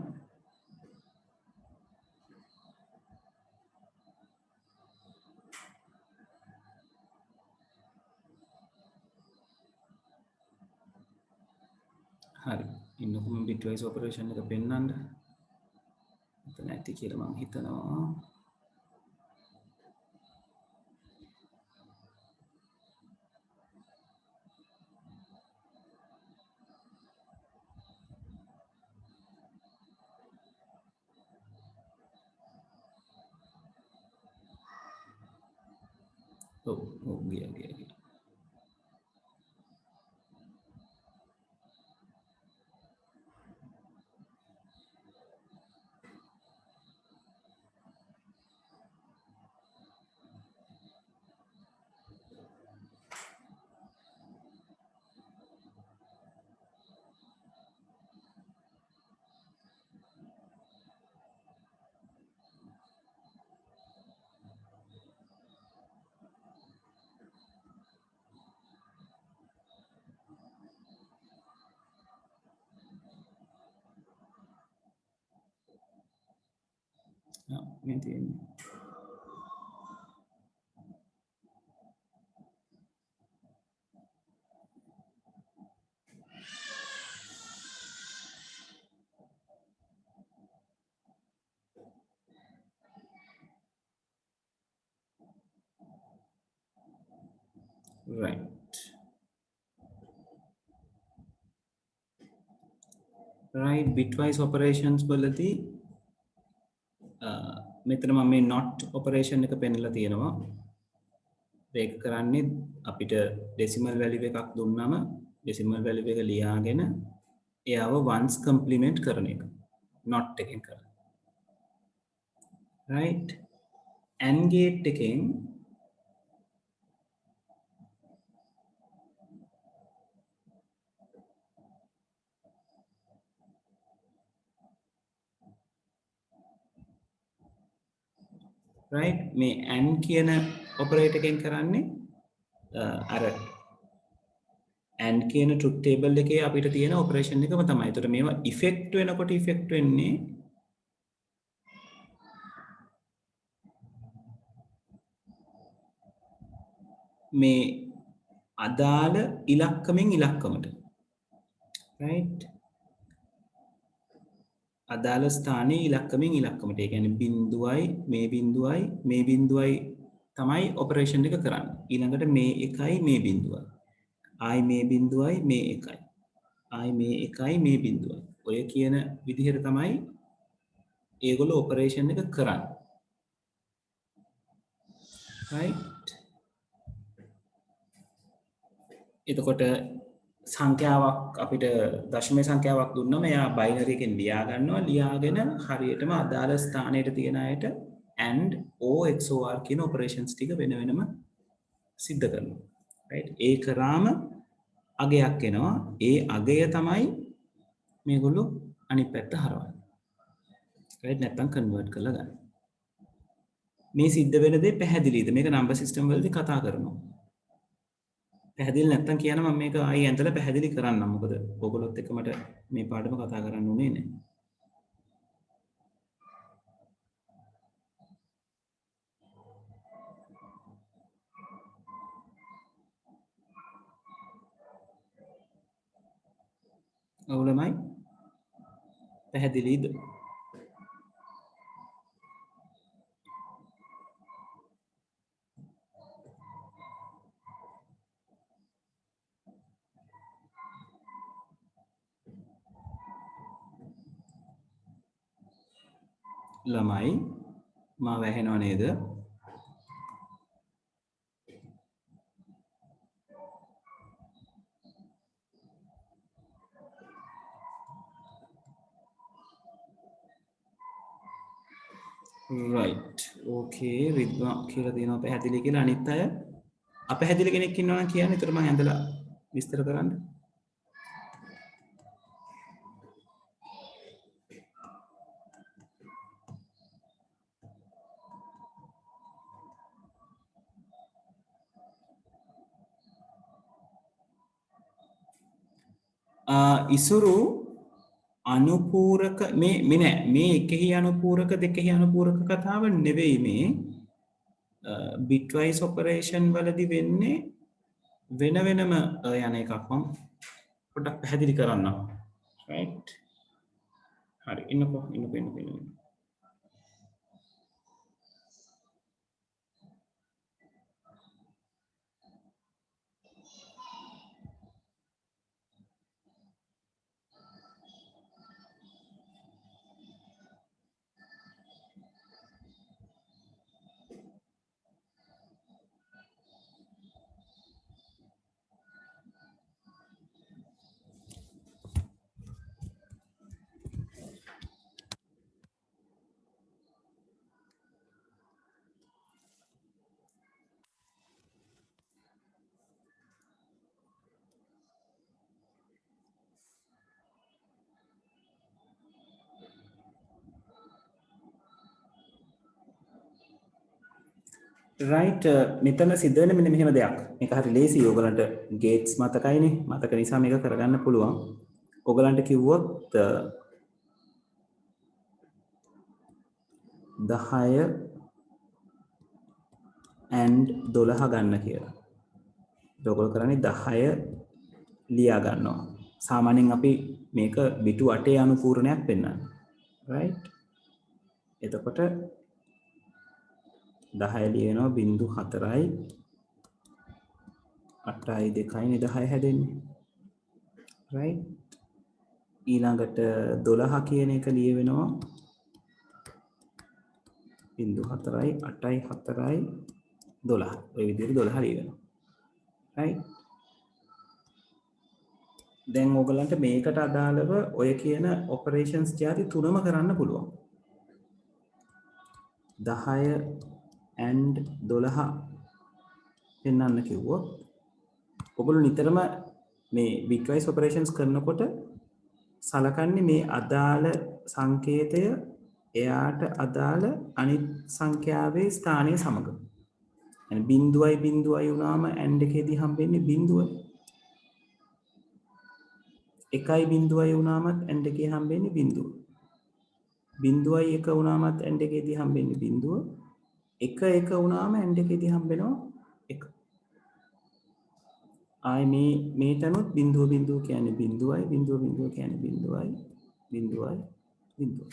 හරි ඉන්නකොම bitwise operation එක පෙන්නන්න. එතන ඇති කියලා මම හිතනවා. ඔව් ගියා. මේ තියෙන්නේ right right bitwise operations වලදී මෙතන මම මේ not operation එක පෙන්නලා තියෙනවා ඒක කරන්නේ අපිට decimal value එකක් දුන්නාම decimal value එක ලියාගෙන එයාව ones complement කරන එක not එකෙන් කරන්නේ right and gate එකෙන් right මේ and කියන operator එකෙන් කරන්නේ අර and කියන truth table එකේ අපිට තියෙන operation එකම තමයි. ඒතකොට මේවා effect වෙනකොට effect වෙන්නේ මේ අදාළ ඉලක්කමෙන් ඉලක්කමට right අදාළ ස්ථානයේ ඉලක්කමෙන් ඉලක්කමට ඒ කියන්නේ බිඳුවයි මේ බිඳුවයි තමයි ඔපරේෂන් එක කරන්නේ ඊළඟට මේ එකයි මේ බිඳුවයි ආයි මේ බිඳුවයි මේ එකයි ආයි මේ එකයි මේ බිඳුවයි ඔය කියන විදිහට තමයි ඒගොල්ලෝ ඔපරේෂන් එක කරන්නේ right එතකොට සංඛ්‍යාවක් අපිට දශමයේ සංඛ්‍යාවක් දුන්නම එයා බයිනරි එකෙන් ලියා ගන්නවා ලියාගෙන හරියටම අදාළ ස්ථානයට තියෙන අයට and or XOR කියන operations ටික වෙන වෙනම සිද්ධ කරනවා right ඒ කරාම අගයක් එනවා ඒ අගය තමයි මේගොල්ලෝ අනිත් පැත්ත හරවන්නේ right නැත්තම් convert කරලා ගන්න මේ සිද්ධ වෙන දේ පැහැදිලිද මේක number system වලදී කතා කරනවා පැහැදිලි නැත්තම් කියන මම මේක ආයෙ ඇඳලා පැහැදිලි කරන්නම් මොකද ඔයගොල්ලොත් එක්ක මට මේ පාඩම කතා කරන්න උනේ නේ ඔවලමයි පැහැදිලිද ළමයි මා වැහෙනව නේද right okay රිද්මා කියලා දෙනවා පැහැදිලි කියලා අනිත් අය අපැහැදිලි කෙනෙක් ඉන්නවා නම් කියන්නේ ඒතර මම ඇඳලා විස්තර කරන්න ඉසුරු අනුපූරක මේ නෑ මේ එකෙහි අනුපූරක දෙකෙහි අනුපූරක කතාව නෙවෙයි මේ bitwise operation වලදී වෙන්නේ වෙන වෙනම යන එකක් මම පොඩ්ඩක් පැහැදිලි කරන්නම් right හරි ඉන්නකෝ right මෙතන සිද්ධ වෙන්නේ මෙන්න මෙහෙම දෙයක්. මේක හරි ලේසි. ඔයගලන්ට ගේට්ස් මතකයිනේ. මතක නිසා මේක කරගන්න පුළුවන්. ඔයගලන්ට කිව්වොත් 10 and 12 ගන්න කියලා. ඔයගොල්ලෝ කරන්නේ 10 ලියා ගන්නවා. සාමාන්‍යයෙන් අපි මේක බිටු 8 අනුපූර්ණයක් පෙන්නනවා. right? එතකොට 10 ලියනවා 0.4යි 8යි 2යි 10 හැදෙන්නේ. right? ඊළඟට 12 කියන එක ලියවෙනවා 0.4යි 8යි 4යි 12. ඔය විදිහට 12 ලියවෙනවා. right? දැන් ඔයගලන්ට මේකට අදාළව ඔය කියන ඔපරේෂන්ස් ಜಾති තුනම කරන්න පුළුවන්. 10 and 12 පෙන්වන්න කිව්වොත් ඔයගොල්ලෝ නිතරම මේ bitwise operations කරනකොට සලකන්නේ මේ අදාළ සංකේතය එයාට අදාළ අනිත් සංඛ්‍යාවේ ස්ථානය සමග. يعني බිඳුවයි බිඳුවයි වුණාම and එකේදී හම්බෙන්නේ බිඳුවයි. එකයි බිඳුවයි වුණාමත් and එකේ හම්බෙන්නේ බිඳුව. බිඳුවයි එක වුණාමත් and එකේදී හම්බෙන්නේ බිඳුව. එක එක වුණාම and එකේදී හම්බෙනවා එක. ආයි මේ තැනොත් බිඳුව බිඳුව කියන්නේ බිඳුවයි බිඳුව බිඳුව කියන්නේ බිඳුවයි බිඳුවයි බිඳුව.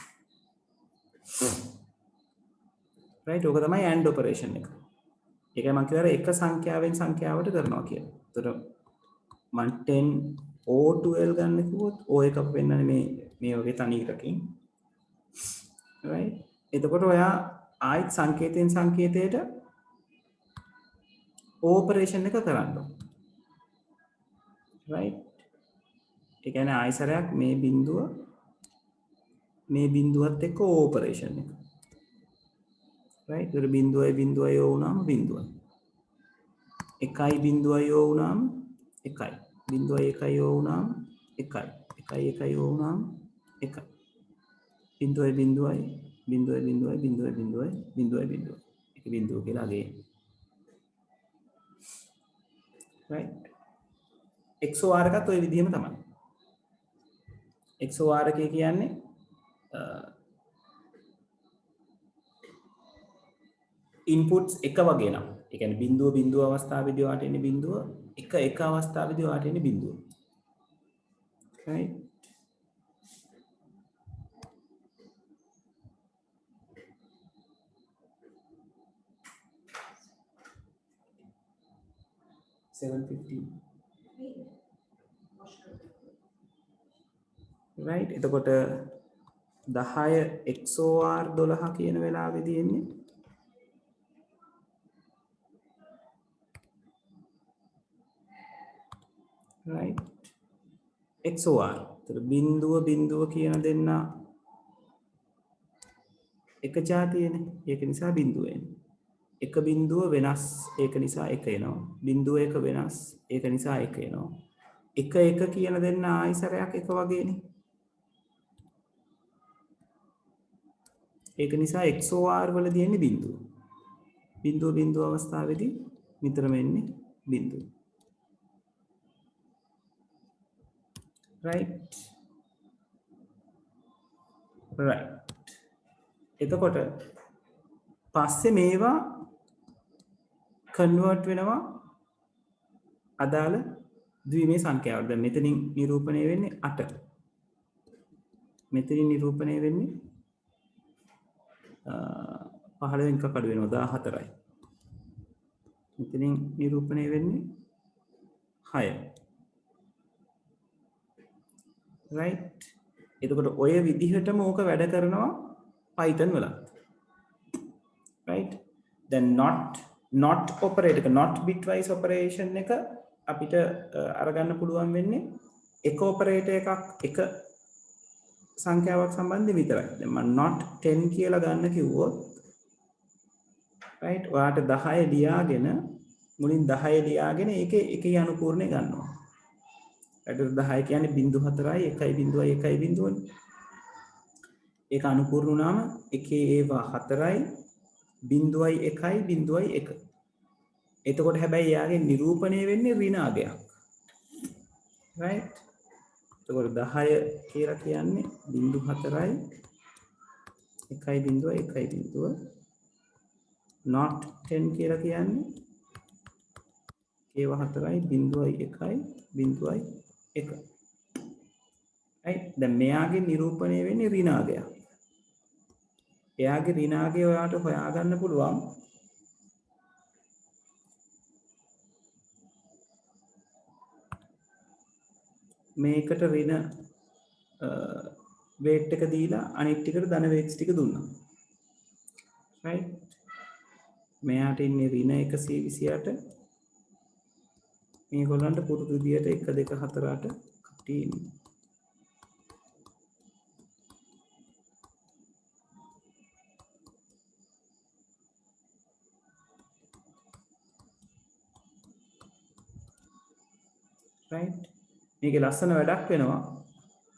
right? ඔක තමයි and operation එක. ඒකයි මම කියවර එක සංඛ්‍යාවෙන් සංඛ්‍යාවට කරනවා කියලා. එතකොට මම 10 O12 ගන්න කිව්වොත් O එක අපි පෙන්නන්නේ මේ වගේ තනි එකකින්. right? එතකොට ඔයා ආයිත් සංකේතයෙන් සංකේතයට operation එක කරන්න ඕන. right? ඒ කියන්නේ ආයිසරයක් මේ බිඳුවත් එක්ක operation එක. right? ඒතර බිඳුවයි බිඳුවයි වුණාම බිඳුවයි. එකයි බිඳුවයි වුණාම එකයි. බිඳුවයි එකයි වුණාම එකයි. එකයි එකයි වුණාම එකයි. බිඳුවයි බිඳුවයි බිඳුවයි බිඳුවයි බිඳුවයි බිඳුවයි බිඳුවයි බිඳුවයි. එක බිඳුව කියලා අගේ. right? XOR එකත් ওই විදිහම තමයි. XOR එකේ කියන්නේ ඉන්පුට්ස් එක වගේ නම්. ඒ කියන්නේ බිඳුව බිඳුව අවස්ථාවේදී වාට එන්නේ බිඳුව, එක එක අවස්ථාවේදී වාට එන්නේ බිඳුව. right? right? එතකොට 10 XOR 12 කියන වෙලාවේදී එන්නේ right? XOR. එතකොට බිඳුව බිඳුව කියන දෙන්න එක જાතියනේ. ඒක නිසා බිඳුව එන්නේ. එක බිඳුව වෙනස්, ඒක නිසා එක එනවා. බිඳුව එක වෙනස්, ඒක නිසා එක එනවා. එක එක කියන දෙන්න ආයිසරයක් එක වගේනේ. ඒක නිසා XOR වලදී එන්නේ බිඳුව. බිඳුව බිඳුව අවස්ථාවේදී නිතරම එන්නේ බිඳුව. right? එතකොට පස්සේ මේවා කන්වර්ට් වෙනවා අදාළ ද්විමේ සංඛ්‍යාවට. දැන් මෙතනින් නිරූපණය වෙන්නේ 8. මෙතනින් නිරූපණය වෙන්නේ 15 එකක් අඩු වෙනවා 14යි. මෙතනින් නිරූපණය වෙන්නේ 6. right? එතකොට ඔය විදිහටම ඕක වැඩ කරනවා Python වල. right? then not operator එක not bitwise operation එක අපිට අරගන්න පුළුවන් වෙන්නේ එක operator එකක් එක සංඛ්‍යාවක් සම්බන්ධයෙන් විතරයි. දැන් මම not 10 කියලා ගන්න කිව්වොත් right? ඔයාට 10 ලියාගෙන මුලින් 10 ලියාගෙන ඒකේ එකේ අනුපූර්ණය ගන්නවා. එතකොට 10 කියන්නේ 0.4යි 1.1යි 1.1යි. ඒක අනුපූර්ණ වුණාම එකේ ඒවා 4යි 0.1යි 0.1. එතකොට හැබැයි යාගේ නිරූපණය වෙන්නේ ඍණාගයක්. right? එතකොට 10 කියලා කියන්නේ 0.4යි 1.1 not 10 කියලා කියන්නේ ඒව 4.1.1 right දැන් මෙයාගේ නිරූපණය වෙන්නේ ඍණාගයක්. එයාගේ ඍණාගය ඔයාලට හොයාගන්න පුළුවන් මේකට ඍණ weight එක දීලා අනිත් ටිකට ධන weights ටික දුන්නා. right මෙයාට ඉන්නේ ඍණ 128 මේගොල්ලන්ට පුරුදු විදියට 1 2 4 8 කට්ටිය ඉන්නේ. right මේකේ ලස්සන වැඩක් වෙනවා.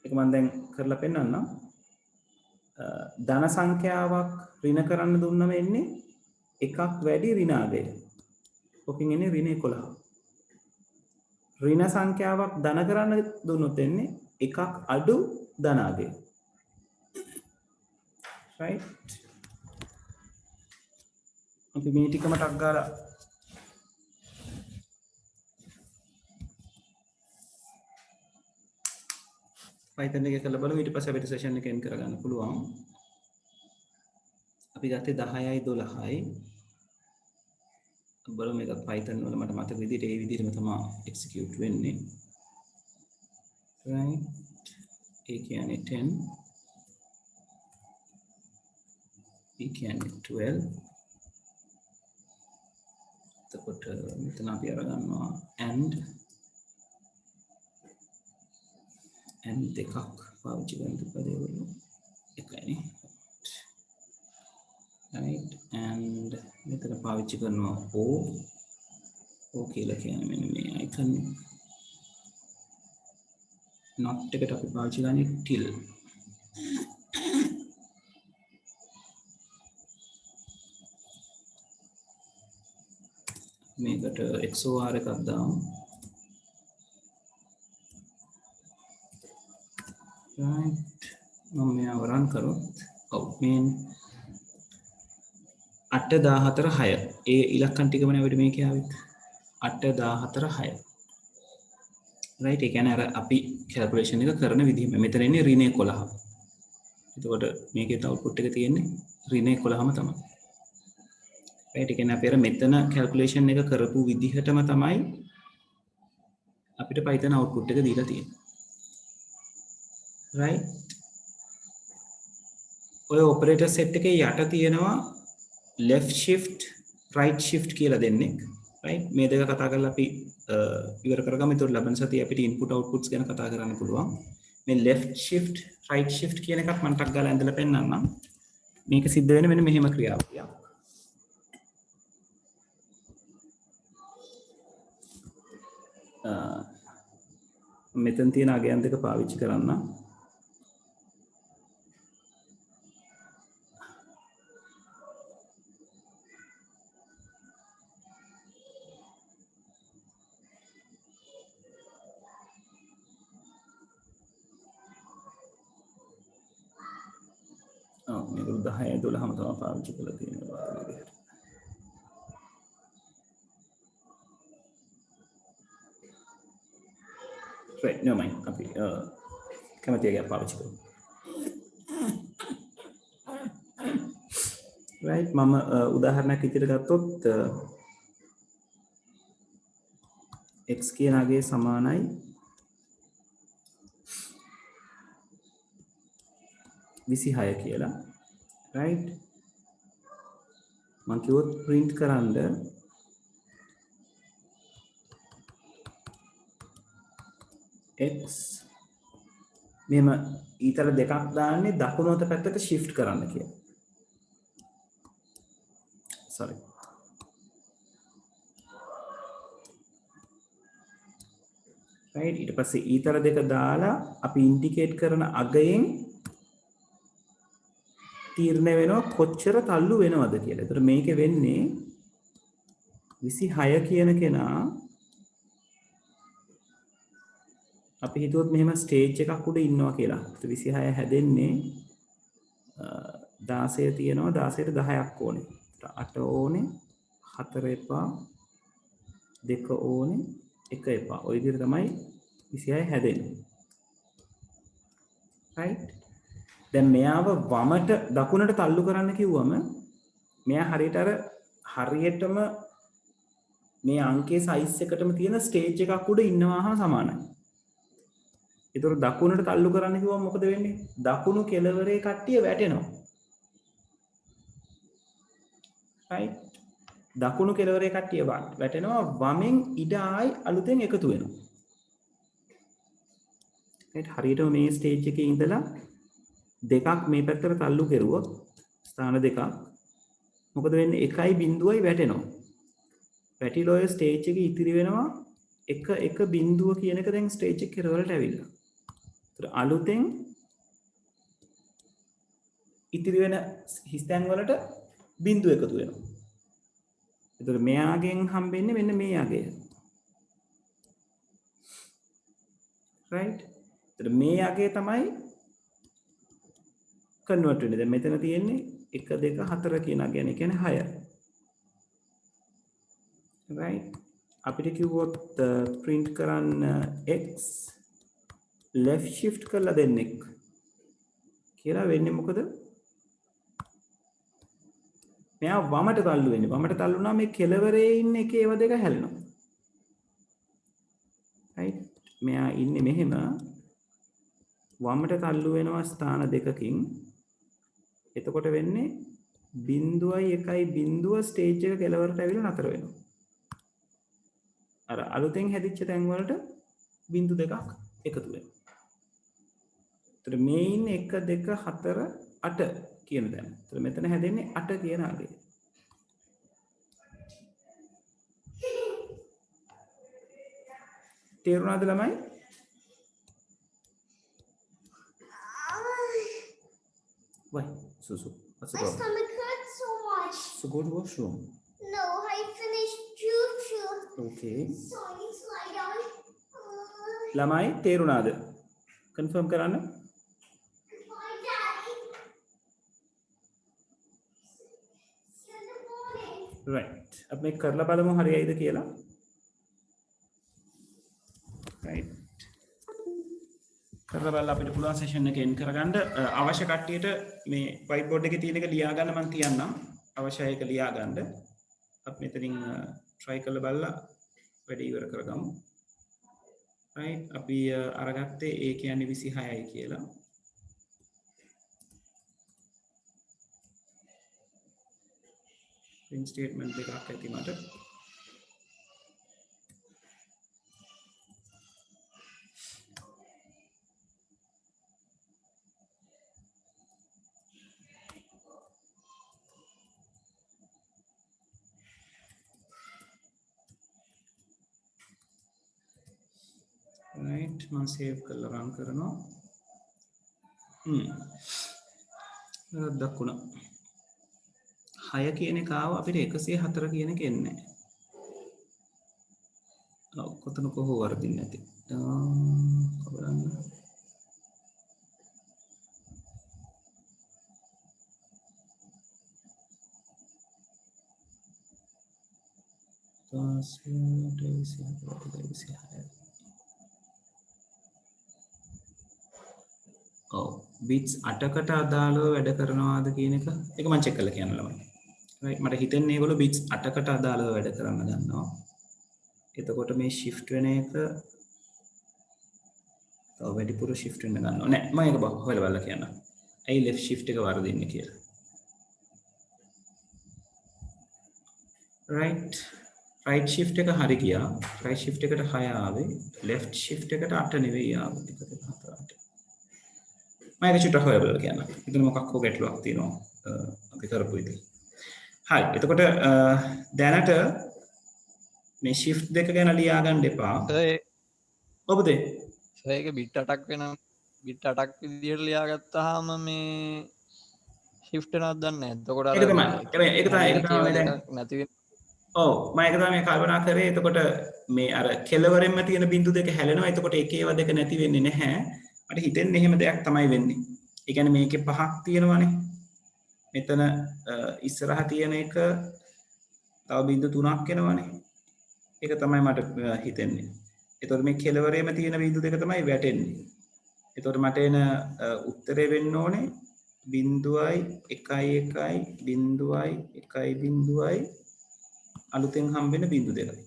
ඒක මම දැන් කරලා පෙන්නන්නම්. ධන සංඛ්‍යාවක් ඍණ කරන්න දුන්නම එන්නේ එකක් වැඩි ඍණාගය. ඔකින් එන්නේ ඍණ 11. ඍණ සංඛ්‍යාවක් ධන කරන්න දුන්නොත් එන්නේ එකක් අඩු ධනාගය. right අපි මේ ටිකම ටක් ගාලා Python එක කරලා බලමු. ඊට පස්සේ අපිට session එක end කරගන්න පුළුවන්. අපි ගත්තේ 10යි 12යි. බලමු මේක Python වල මට මතක විදිහට ඒ විදිහටම තමයි execute වෙන්නේ. right ඒ කියන්නේ 10 ඒ කියන්නේ 12 එතකොට මෙතන අපි අරගන්නවා and දෙකක් පාවිච්චි කරන පදේවල එකයි right and මෙතන පාවිච්චි කරනවා o කියලා කියන්නේ මෙන්න මේ icon not එකට අපි පාවිච්චි කරන්නේ till මේකට XOR එකක් දාමු right මම රන් කරොත් outmain 8 14 6 ඒ ඉලක්කම් ටිකම නේ අපිට මේකේ ආවේ 8 14 6 right ඒ කියන්නේ අර අපි calculation එක කරන විදිහ මෙතන ඉන්නේ ඍණ 11 එතකොට මේකේ output එක තියෙන්නේ ඍණ 11ම තමයි right ඒ කියන්නේ අපි අර මෙතන calculation එක කරපු විදිහටම තමයි අපිට Python output එක දීලා තියෙන්නේ right ඔය operator set එකේ යට තියෙනවා left shift right shift කියලා දෙන්නේ right මේ දෙක කතා කරලා අපි ඉවර කරගමු. ඒතකොට ලබන සතියේ අපිට input outputs ගැන කතා කරන්න පුළුවන්. මේ left shift right shift කියන එකක් මම ටක් ගාලා ඇඳලා පෙන්නන්නම්. මේක සිද්ධ වෙන්නේ මෙන්න මෙහෙම ක්‍රියාවලියක්. මෙතන තියෙන අගයන් දෙක පාවිච්චි කරන්න. මේක 10 12ම තමයි පාවිච්චි කරලා තියෙනවා විදිහට. right no mind අපි කැමති එකක් පාවිච්චි කරමු. right මම උදාහරණයක් විදිහට ගත්තොත් x කියන අගය සමානයි විසිහය කියලා right මම කිව්වොත් print කරන්න x මෙම ඊතර දෙකක් දාන්නේ දකුණු අත පැත්තට shift කරන්න කියලා sorry right ඊට පස්සේ ඊතර දෙක දාලා අපි indicate කරන අගයෙන් තීරණය වෙනවා කොච්චර තල්ලු වෙනවද කියලා. ඒතර මේකේ වෙන්නේ 26 කියන කෙනා අපි හිතුවොත් මෙහෙම ස්ටේජ් එකක් උඩ ඉන්නවා කියලා. 26 හැදෙන්නේ 16 තියෙනවා 16ට 10ක් ඕනේ. 8 ඕනේ 4 එපා 2 ඕනේ 1 එපා. ඔය විදිහට තමයි 26 හැදෙන්නේ. right? දැන් මෙයාව වමට දකුණට තල්ලු කරන්න කිව්වම මෙයා හරියටම මේ අංකයේ සයිස් එකටම තියෙන ස්ටේජ් එකක් උඩ ඉන්නවා හා සමානයි. ඒතර දකුණට තල්ලු කරන්න කිව්වම මොකද වෙන්නේ? දකුණු කෙළවරේ කට්ටිය වැටෙනවා. right? දකුණු කෙළවරේ කට්ටිය වැටෙනවා වමෙන් ඉඩ ආයි අලුතෙන් එකතු වෙනවා. right? හරියටම මේ ස්ටේජ් එකේ ඉඳලා දෙකක් මේ පැත්තට තල්ලු කෙරුවොත් ස්ථාන දෙකක් මොකද වෙන්නේ? 1යි බිඳුවයි වැටෙනවා. වැටිලා ඔය ස්ටේජ් එකේ ඉතිරි වෙනවා 1 බිඳුව කියන එක දැන් ස්ටේජ් එක කෙරවලට ඇවිල්ලා. ඒතර අලුතෙන් ඉතිරි වෙන හිස්තැන් වලට බිඳුව එකතු වෙනවා. ඒතර මෙයාගෙන් හම්බෙන්නේ මෙන්න මේ අගය. right? ඒතර මේ අගය තමයි කන්වර්ට් වෙන්නේ. දැන් මෙතන තියෙන්නේ 1 2 4 කියන අගය. ඒ කියන්නේ 6. right? අපිට කිව්වොත් print කරන්න x left shift කරලා දෙන්නෙක් කියලා වෙන්නේ මොකද? මෙයා වමට තල්ලු වෙන්නේ. වමට තල්ලු වුණා මේ කෙළවරේ ඉන්න එකේ ඒවා දෙක හැලෙනවා. right? මෙයා ඉන්නේ මෙහෙම වමට තල්ලු වෙනවා ස්ථාන දෙකකින්. එතකොට වෙන්නේ බිඳුවයි 1යි බිඳුව ස්ටේජ් එක කෙළවරට ඇවිල්ලා නතර වෙනවා. අර අලුතෙන් හැදිච්ච තැන් වලට බිඳු දෙකක් එකතු වෙනවා. ඒතර මේ ඉන්නේ 1 2 4 8 කියන තැන. ඒතර මෙතන හැදෙන්නේ 8 කියන අගය. තේරුණාද ළමයි? Why? Susu. What's the My problem? stomach hurts so much. So go to washroom. No, I finished choo-choo. Okay. Sorry, slide down. ළමයි තේරුණාද? කන්ෆර්ම් කරන්න. Bye, Daddy. See you in the morning. right. අපි මේක කරලා බලමු හරියයිද කියලා. right. කරලා බලලා අපිට පුළුවන් සෙෂන් එක එන්ඩ් කරගන්න. අවශ්‍ය කට්ටියට මේ white board එකේ තියෙන එක ලියා ගන්න මම තියන්නම්. අවශ්‍ය එක ලියා ගන්න. අපි මෙතනින් try කරලා බලලා වැඩේ ඉවර කරගමු. right. අපි අරගත්තේ a කියන්නේ 26යි කියලා. print statement දෙකක් ඇති මට. right. මම save කරලා run කරනවා. දක්ුණා. 6 කියන එක ආව අපිට 104 කියන එක එන්නේ නැහැ. කොතනක හෝ වර්ධින්නේ නැති. බලන්න. බිට්ස් 8කට අදාළව වැඩ කරනවාද කියන එක මම චෙක් කරලා කියන්න ළමයි. right. මට හිතෙන්නේ ඒගොල්ලෝ බිට්ස් 8කට අදාළව වැඩ කරන්න ගන්නවා. එතකොට මේ shift වෙන එක තව වැඩිපුර shift වෙන්න ගන්නවා. නෑ මම ඒක හොයලා බලලා කියන්න. ඇයි left shift එක වරදින්නේ කියලා. right. right shift එක හරි ගියා. right shift එකට 6 ආවේ. left shift එකට 8 නෙවෙයි ආවේ. 1 2 4 8. මම ඒක චුට්ටක් හොයලා බලලා කියන්න. ඉතින් මොකක් හෝ ගැටලුවක් තියෙනවා අපි කරපු ඉතින්. හරි. එතකොට දැනට මේ shift දෙක ගැන ලියා ගන්න එපා. ඔබද? ඒක bit 8ක් වෙනවා. bit 8ක් විදියට ලියාගත්තාම මේ shift එකක් දන්නේ නැහැ. එතකොට අර ඒක තමයි දැන් නැති වෙන. ඔව් මම ඒක තමයි කල්පනා කරේ. එතකොට මේ අර කෙලවරෙන්ම තියෙන බිඳු දෙක හැලෙනවා. එතකොට එක ඒවා දෙක නැති වෙන්නේ නැහැ. මට හිතෙන්නේ එහෙම දෙයක් තමයි වෙන්නේ. ඒ කියන්නේ මේකේ 5ක් තියෙනවානේ. මෙතන ඉස්සරහ තියෙන එක තව බිංදු 3ක් එනවනේ. ඒක තමයි මට හිතෙන්නේ. එතකොට මේ කෙලවරේම තියෙන බිංදු දෙක තමයි වැටෙන්නේ. එතකොට මට එන උත්තරේ වෙන්න ඕනේ 0.11 අලුතෙන් හම්බෙන බිංදු දෙකයි.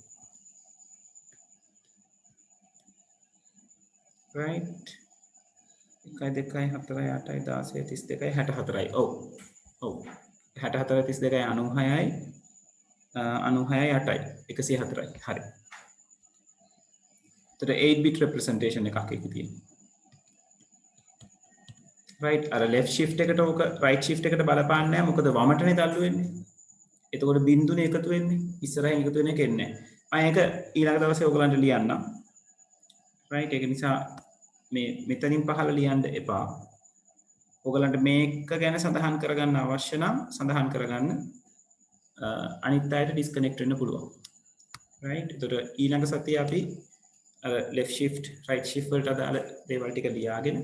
right 1 2 4 8 16 32 64යි. ඔව් 64 32යි 96යි 96යි 8යි 104යි. හරි. එතකොට 8 bit representation එකක් එක තියෙනවා. right අර left shift එකට ඕක right shift එකට බලපාන්නේ නැහැ. මොකද වමටනේ තල්ලු වෙන්නේ. එතකොට බිංදුනේ එකතු වෙන්නේ. ඉස්සරහින් එකතු වෙන එක එන්නේ නැහැ. මම ඒක ඊළඟ දවසේ ඔයගලන්ට ලියන්නම්. right ඒක නිසා මේ මෙතනින් පහළ ලියන්න එපා. ඔයගලන්ට මේක ගැන සඳහන් කරගන්න අවශ්‍ය නම් සඳහන් කරගන්න. අනිත් අයට ඩිස්කනෙක්ට් වෙන්න පුළුවන්. right එතකොට ඊළඟ සතියේ අපි left shift right shift වලට අදාළ දේවල් ටික ලියාගෙන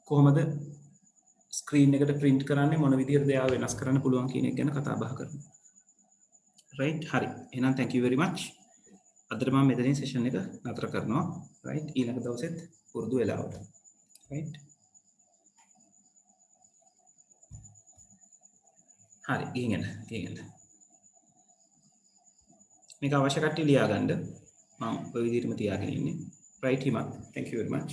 කොහොමද ස්ක්‍රීන් එකට print කරන්නේ මොන විදිහටද ඒවා වෙනස් කරන්න පුළුවන් කියන එක ගැන කතා බහ කරමු. right හරි. එහෙනම් thank you very much. අදට මම මෙතනින් session එක නතර කරනවා. right ඊළඟ දවසෙත් පුරුදු වෙලාවට. right හරි ගිහින් එන්න. මේක අවශ්‍ය කට්ටිය ලියා ගන්න. මම ඔය විදිහටම තියාගෙන ඉන්නේ. right හිමත්. thank you very much.